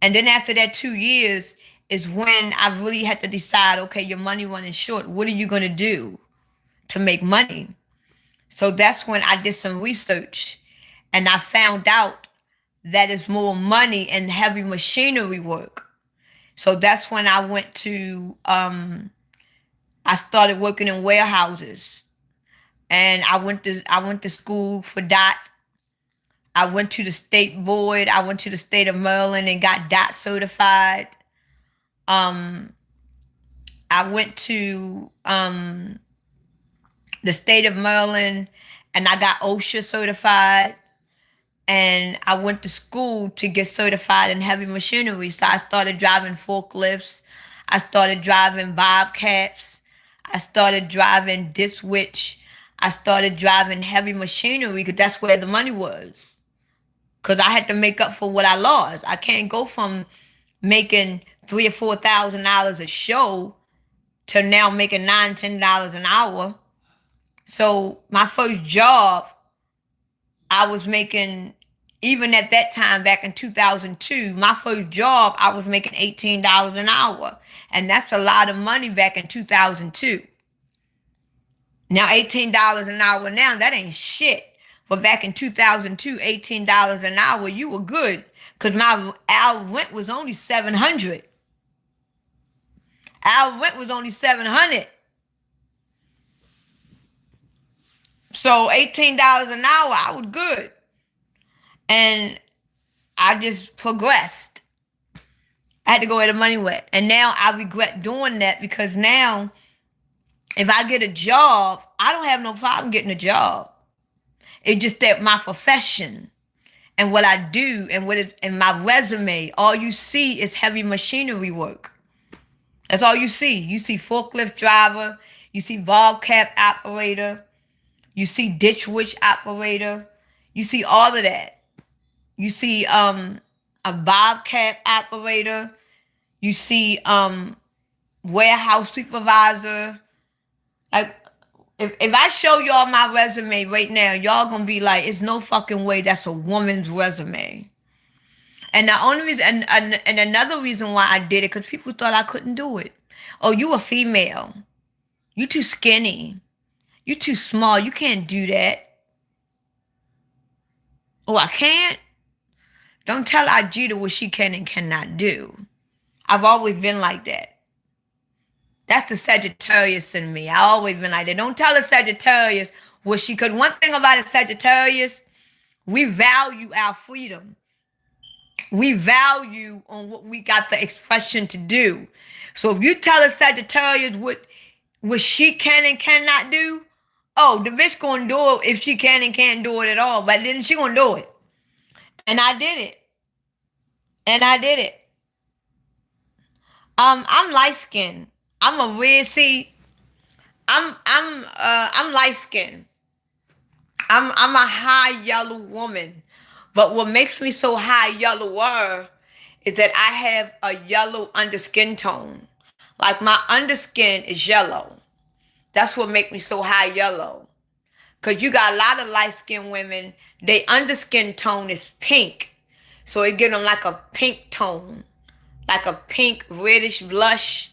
And then after that 2 years is when I really had to decide, okay, your money running short. What are you going to do to make money? So that's when I did some research, and I found out that it's more money in heavy machinery work. So that's when I went to, I started working in warehouses, and I went to school for DOT. I went to the state board. I went to the state of Maryland and got DOT certified. I went to the state of Maryland and I got OSHA certified. And I went to school to get certified in heavy machinery. So I started driving forklifts. I started driving bobcats. I started driving disc witch. I started driving heavy machinery because that's where the money was. Because I had to make up for what I lost. I can't go from making $3,000 or $4,000 a show to now making $9-10 an hour. So my first job, I was making, even at that time, back in 2002, my first job, I was making $18 an hour. And that's a lot of money back in 2002. Now, $18 an hour now, that ain't shit. But back in 2002, $18 an hour, you were good. Because our rent was only $700. Our rent was only $700. So $18 an hour, I was good. And I just progressed. I had to go where the money went. And now I regret doing that because now if I get a job, I don't have no problem getting a job. It's just that my profession and what I do and and my resume, all you see is heavy machinery work. That's all you see. You see forklift driver, you see bobcat operator, you see ditch witch operator, you see all of that. You see a bobcat operator. You see warehouse supervisor. Like, if I show y'all my resume right now, y'all gonna be like, it's no fucking way that's a woman's resume. And the only reason, and another reason why I did it, because people thought I couldn't do it. Oh, you a female. You too skinny. You too small. You can't do that. Oh, I can't? Don't tell Ajita what she can and cannot do. I've always been like that. That's the Sagittarius in me. I always been like that. Don't tell a Sagittarius what she could. One thing about a Sagittarius, we value our freedom. We value on what we got the expression to do. So if you tell a Sagittarius what she can and cannot do, oh, the bitch gonna do it if she can and can't do it at all. But then she gonna do it. And I did it. And I did it. I'm light skinned. I'm a red. See, I'm light skinned. I'm a high yellow woman. But what makes me so high yellower is that I have a yellow underskin tone. Like my underskin is yellow. That's what makes me so high yellow. Because you got a lot of light-skinned women, their underskin tone is pink. So it gives them like a pink tone. Like a pink reddish blush.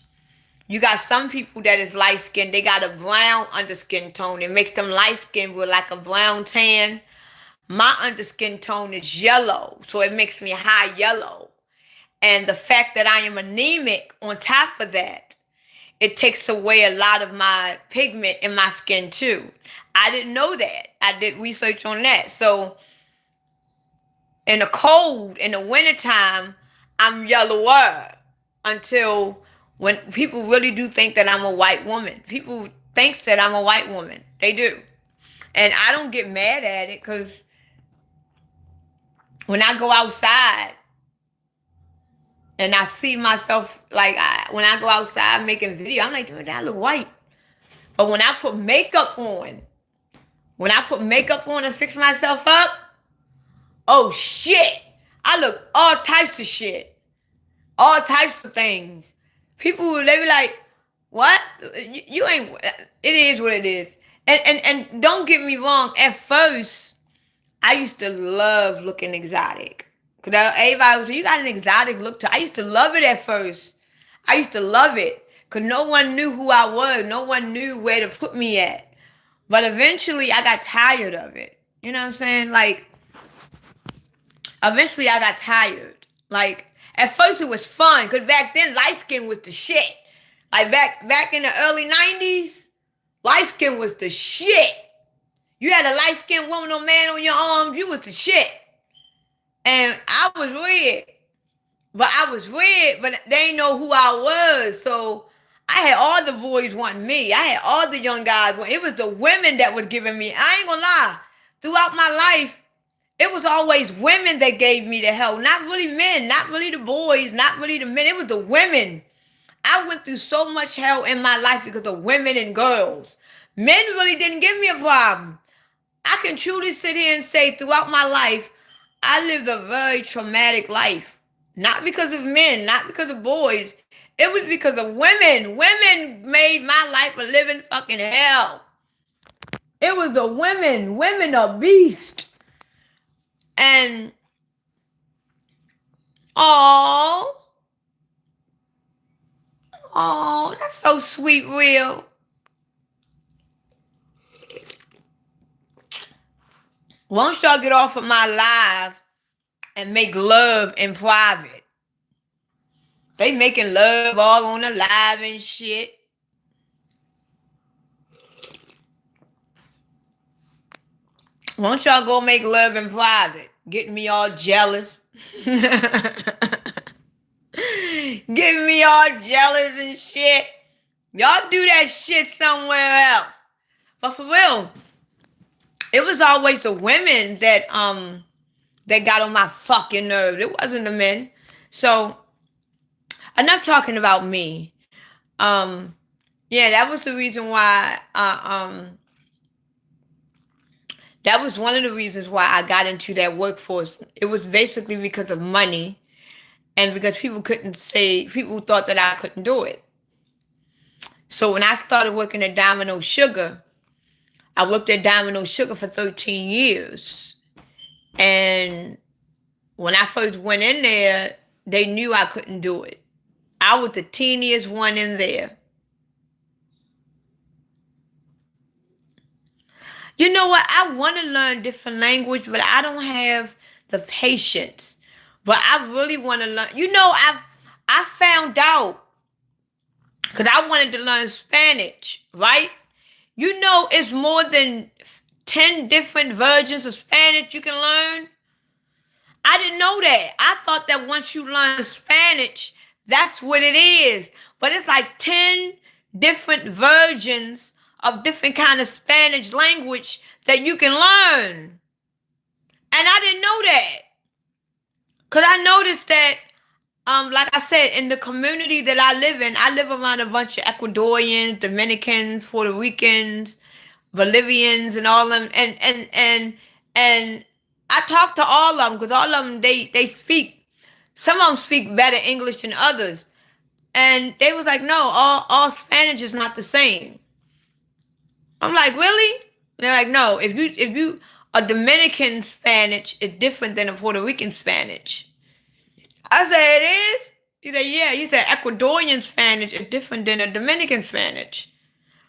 You got some people that is light-skinned, they got a brown underskin tone. It makes them light-skinned with like a brown tan. My underskin tone is yellow, so it makes me high yellow. And the fact that I am anemic on top of that, it takes away a lot of my pigment in my skin too. I didn't know that. I did research on that. So in the cold, in the wintertime, I'm yellower until when people really do think that I'm a white woman. People think that I'm a white woman. They do. And I don't get mad at it because when I go outside and I see myself, like when I go outside making video, I'm like, dude, I look white. But when I put makeup on, and fix myself up, oh shit, I look all types of shit. All types of things. People, they be like, what? You ain't, it is what it is. And don't get me wrong, at first, I used to love looking exotic. Because everybody was like, you got an exotic look to. I used to love it at first. I used to love it. Because no one knew who I was. No one knew where to put me at. But eventually, I got tired of it. You know what I'm saying? Like, eventually, I got tired. Like, at first, it was fun. Because back then, light skin was the shit. Like, back in the early 90s, light skin was the shit. You had a light-skinned woman or man on your arms, you was the shit. And I was red. But they didn't know who I was. So I had all the boys wanting me. I had all the young guys wanting. It was the women that was giving me. I ain't gonna lie. Throughout my life, it was always women that gave me the help. Not really men. Not really the boys. Not really the men. It was the women. I went through so much hell in my life because of women and girls. Men really didn't give me a problem. I can truly sit here and say throughout my life, I lived a very traumatic life. Not because of men, not because of boys. It was because of women. Women made my life a living fucking hell. It was the women. Women are beasts. And, oh, that's so sweet, real. Once y'all get off of my live and make love in private. They making love all on the live and shit. Once y'all go make love in private, getting me all jealous. Getting me all jealous and shit. Y'all do that shit somewhere else. But for real, it was always the women that got on my fucking nerves. It wasn't the men. So, enough talking about me. Yeah, that was the reason why That was one of the reasons why I got into that workforce. It was basically because of money and because people thought that I couldn't do it. So when I started working at Domino Sugar, I worked at Domino Sugar for 13 years. And when I first went in there, they knew I couldn't do it. I was the teeniest one in there. You know what? I want to learn different language, but I don't have the patience. But I really want to learn. I found out because I wanted to learn Spanish, right? It's more than 10 different versions of Spanish you can learn. I didn't know that. I thought that once you learn Spanish, that's what it is. But it's like 10 different versions of different kind of Spanish language that you can learn. And I didn't know that. Because I noticed that, like I said, in the community that I live around a bunch of Ecuadorians, Dominicans, Puerto Ricans, Bolivians, and all of them. And I talk to all of them because all of them, they speak. Some of them speak better English than others. And they was like, no, all Spanish is not the same. I'm like, really? They're like, no, if you a Dominican Spanish is different than a Puerto Rican Spanish. I said, it is? He said, yeah. He said, Ecuadorian Spanish is different than a Dominican Spanish.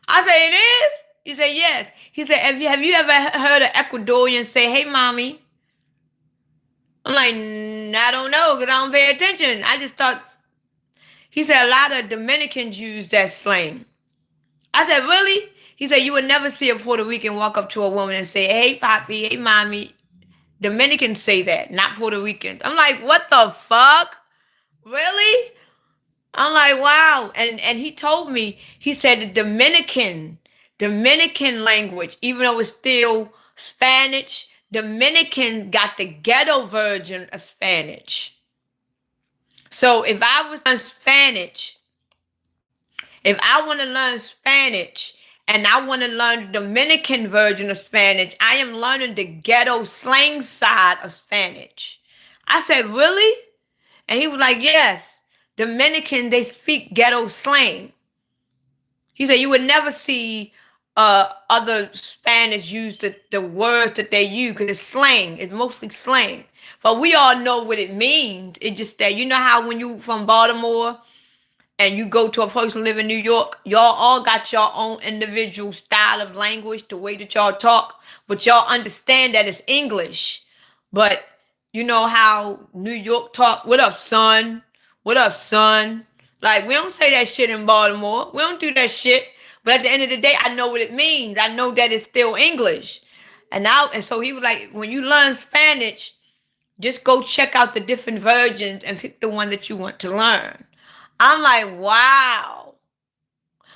I said, it is? He said, yes. He said, have you ever heard an Ecuadorian say, hey, mommy? I'm like, I don't know because I don't pay attention. I just thought, he said, a lot of Dominicans use that slang. I said, really? He said, you would never see a Puerto Rican walk up to a woman and say, hey, papi, hey, mommy. Dominicans say that, not Puerto Ricans. I'm like, what the fuck? Really? I'm like, wow. And he told me, he said the Dominican language, even though it's still Spanish, Dominican got the ghetto version of Spanish. So if I was on Spanish, if I want to learn Spanish and I want to learn the Dominican version of Spanish, I am learning the ghetto slang side of Spanish. I said, really? And he was like, yes, Dominican, they speak ghetto slang. He said, you would never see other Spanish use the words that they use because it's slang. It's mostly slang. But we all know what it means. It's just that, you know how when you from Baltimore and you go to a place and live in New York, y'all all got your own individual style of language, the way that y'all talk, but y'all understand that it's English. But you know how New York talk, what up, son? What up, son? Like, we don't say that shit in Baltimore. We don't do that shit. But at the end of the day, I know what it means. I know that it's still English. And so he was like, when you learn Spanish, just go check out the different versions and pick the one that you want to learn. I'm like, wow.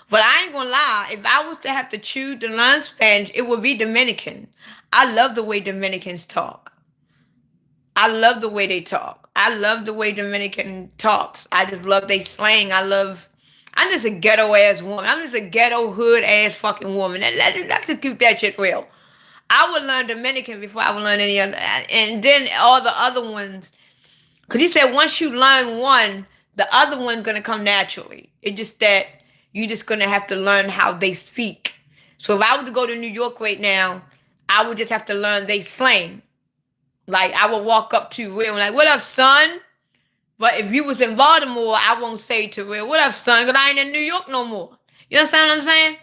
But I ain't gonna lie, if I was to have to choose to learn Spanish, it would be Dominican. I love the way Dominicans talk. I love the way they talk. I love the way Dominican talks. I just love they slang. I'm just a ghetto ass woman. I'm just a ghetto hood ass fucking woman. Let's just keep that shit real. I would learn Dominican before I would learn any other. And then all the other ones. Because he said once you learn one, the other one's going to come naturally. It's just that you're just going to have to learn how they speak. So if I were to go to New York right now, I would just have to learn they slang. Like, I would walk up to Real and like, what up, son? But if you was in Baltimore, I won't say to Real, what up, son? Because I ain't in New York no more. You understand what I'm saying?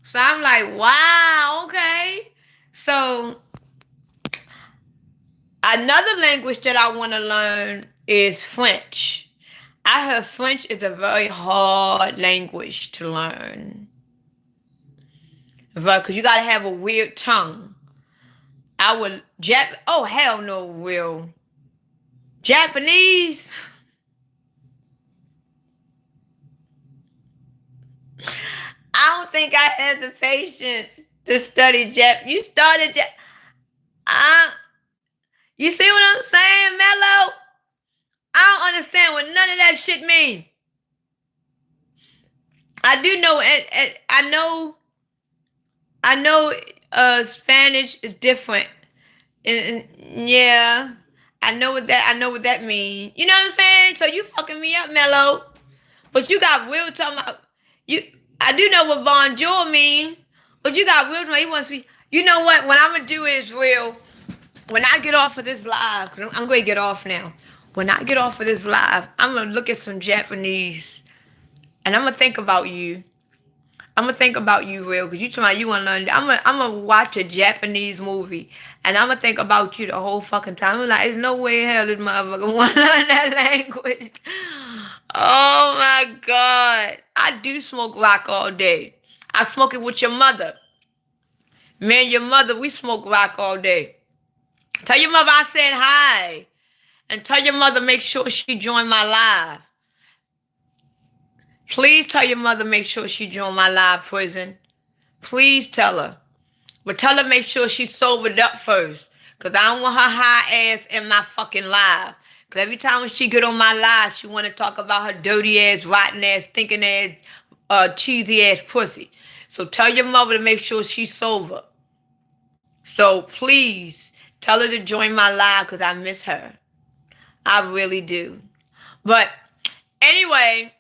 So I'm like, wow, okay. So another language that I want to learn is French. I heard French is a very hard language to learn. Because you got to have a weird tongue. Oh, hell no, Will. Japanese? I don't think I had the patience to study Jap. You started you see what I'm saying, Mello? I don't understand what none of that shit means. I do know, I know Spanish is different. And yeah, I know what that means. You know what I'm saying? So you fucking me up, Mello. But you got real talking about you. I do know what bonjour mean, but you got real talking about he wants to be. You know what? What I'm gonna do is real. When I get off of this live, 'cause I'm going to get off now. When I get off of this live, I'm going to look at some Japanese and I'm going to think about you. I'm going to think about you real because you talking about you want to learn. I'm gonna watch a Japanese movie and I'm going to think about you the whole fucking time. I'm like, there's no way in hell this motherfucker want to learn that language. Oh my God. I do smoke rock all day. I smoke it with your mother. Me and your mother, we smoke rock all day. Tell your mother I said hi. And tell your mother make sure she join my live. Please tell your mother make sure she join my live, prison. Please tell her. But tell her make sure she's sobered up first. Because I don't want her high ass in my fucking live. Because every time when she get on my live, she want to talk about her dirty ass, rotten ass, stinking ass, cheesy ass pussy. So tell your mother to make sure she's sober. So please tell her to join my live because I miss her. I really do. But anyway,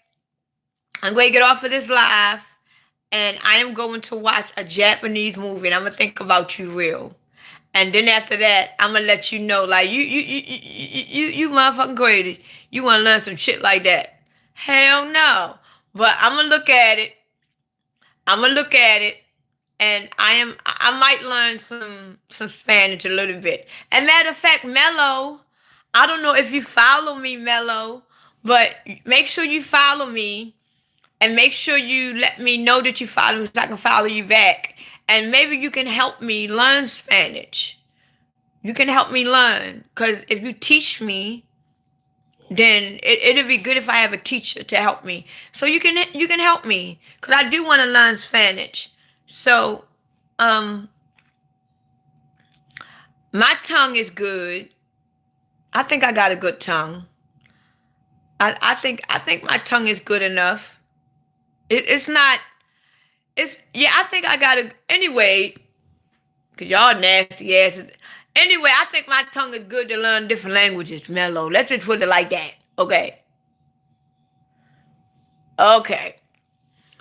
I'm going to get off of this live and I am going to watch a Japanese movie and I'm going to think about you real. And then after that, I'm going to let you know, like, you motherfucking crazy. You want to learn some shit like that. Hell no. But I'm going to look at it. And I might learn some Spanish a little bit. And matter of fact, Mello, I don't know if you follow me, Mello, but make sure you follow me and make sure you let me know that you follow me so I can follow you back. And maybe you can help me learn Spanish. You can help me learn. Because if you teach me, then it'll be good if I have a teacher to help me. So you can help me. Because I do want to learn Spanish. So, my tongue is good. I think I got a good tongue. I think my tongue is good enough. It's not. I think I got a anyway. Cause y'all nasty asses. Anyway, I think my tongue is good to learn different languages, Mello. Let's just put it like that. Okay.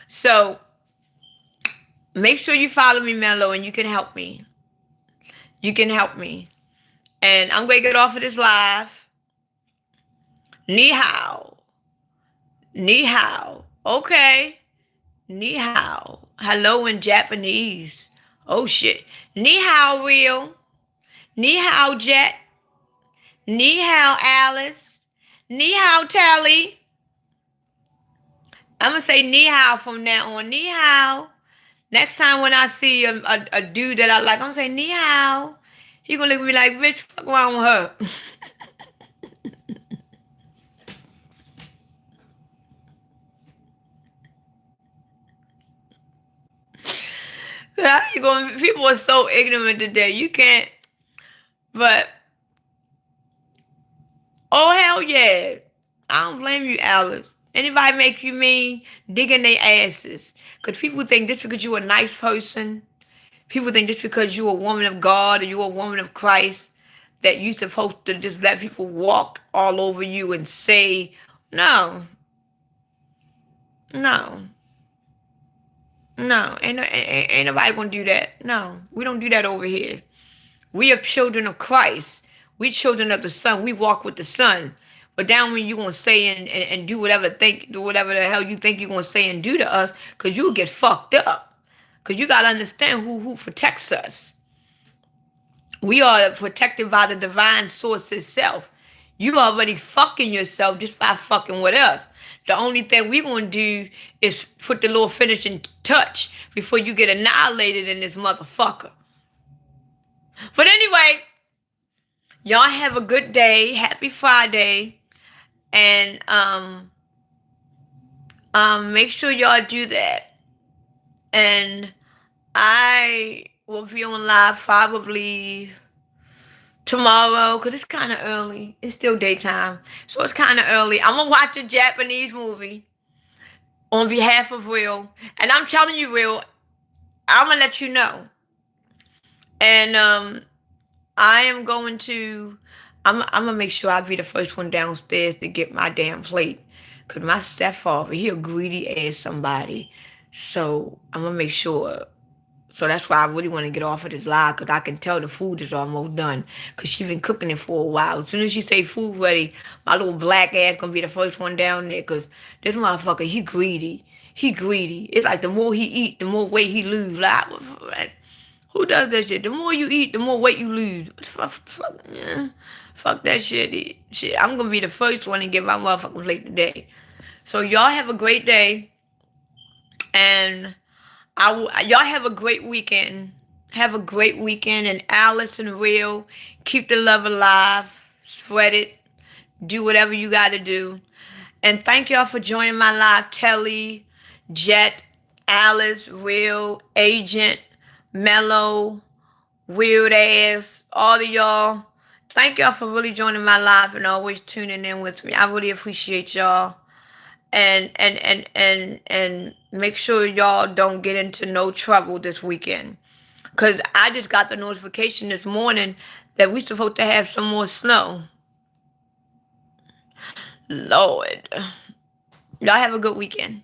So make sure you follow me, Mello, and you can help me. And I'm going to get off of this live. Ni hao. Okay. Ni hao. Hello in Japanese. Oh, shit. Ni hao, real. Ni hao, Jet. Ni hao, Alice. Ni hao, Tally. I'm going to say ni hao from now on. Ni hao. Next time when I see a dude that I like, I'm going to say ni hao. He going to look at me like, bitch, fuck wrong with her. People are so ignorant today. You can't. But, oh, hell yeah. I don't blame you, Alice. Anybody make you mean, digging their asses. Because people think just because you're a nice person, people think just because you're a woman of God or you're a woman of Christ, that you're supposed to just let people walk all over you and say, no. Ain't nobody gonna do that. No, we don't do that over here. We are children of Christ. We children of the Son. We walk with the Son. But down when you gonna say and do whatever the hell you think you're gonna say and do to us, because you'll get fucked up. Because you gotta understand who protects us. We are protected by the divine source itself. You already fucking yourself just by fucking with us. The only thing we're going to do is put the little finishing touch before you get annihilated in this motherfucker. But anyway, y'all have a good day. Happy Friday. And make sure y'all do that. And I will be on live probably tomorrow, because it's kind of early. It's still daytime. So it's kind of early. I'm going to watch a Japanese movie on behalf of Real. And I'm telling you, Real, I'm going to let you know. And I am going to. I'm gonna make sure I be the first one downstairs to get my damn plate. Cause my stepfather, he a greedy ass somebody. So I'm gonna make sure. So that's why I really want to get off of this live, because I can tell the food is almost done. Because she been cooking it for a while. As soon as she say food ready, my little black ass going to be the first one down there. Because this motherfucker, he greedy. He greedy. It's like the more he eat, the more weight he lose. Like, who does that shit? The more you eat, the more weight you lose. Fuck that shit. Shit, I'm going to be the first one to get my motherfucking plate today. So y'all have a great day. And y'all have a great weekend. Have a great weekend. And Alice and Real, keep the love alive. Spread it. Do whatever you got to do. And thank y'all for joining my live. Telly, Jet, Alice, Real, Agent, Mellow, Weird Ass, all of y'all. Thank y'all for really joining my live and always tuning in with me. I really appreciate y'all. And make sure y'all don't get into no trouble this weekend. Because I just got the notification this morning that we supposed to have some more snow. Lord. Y'all have a good weekend.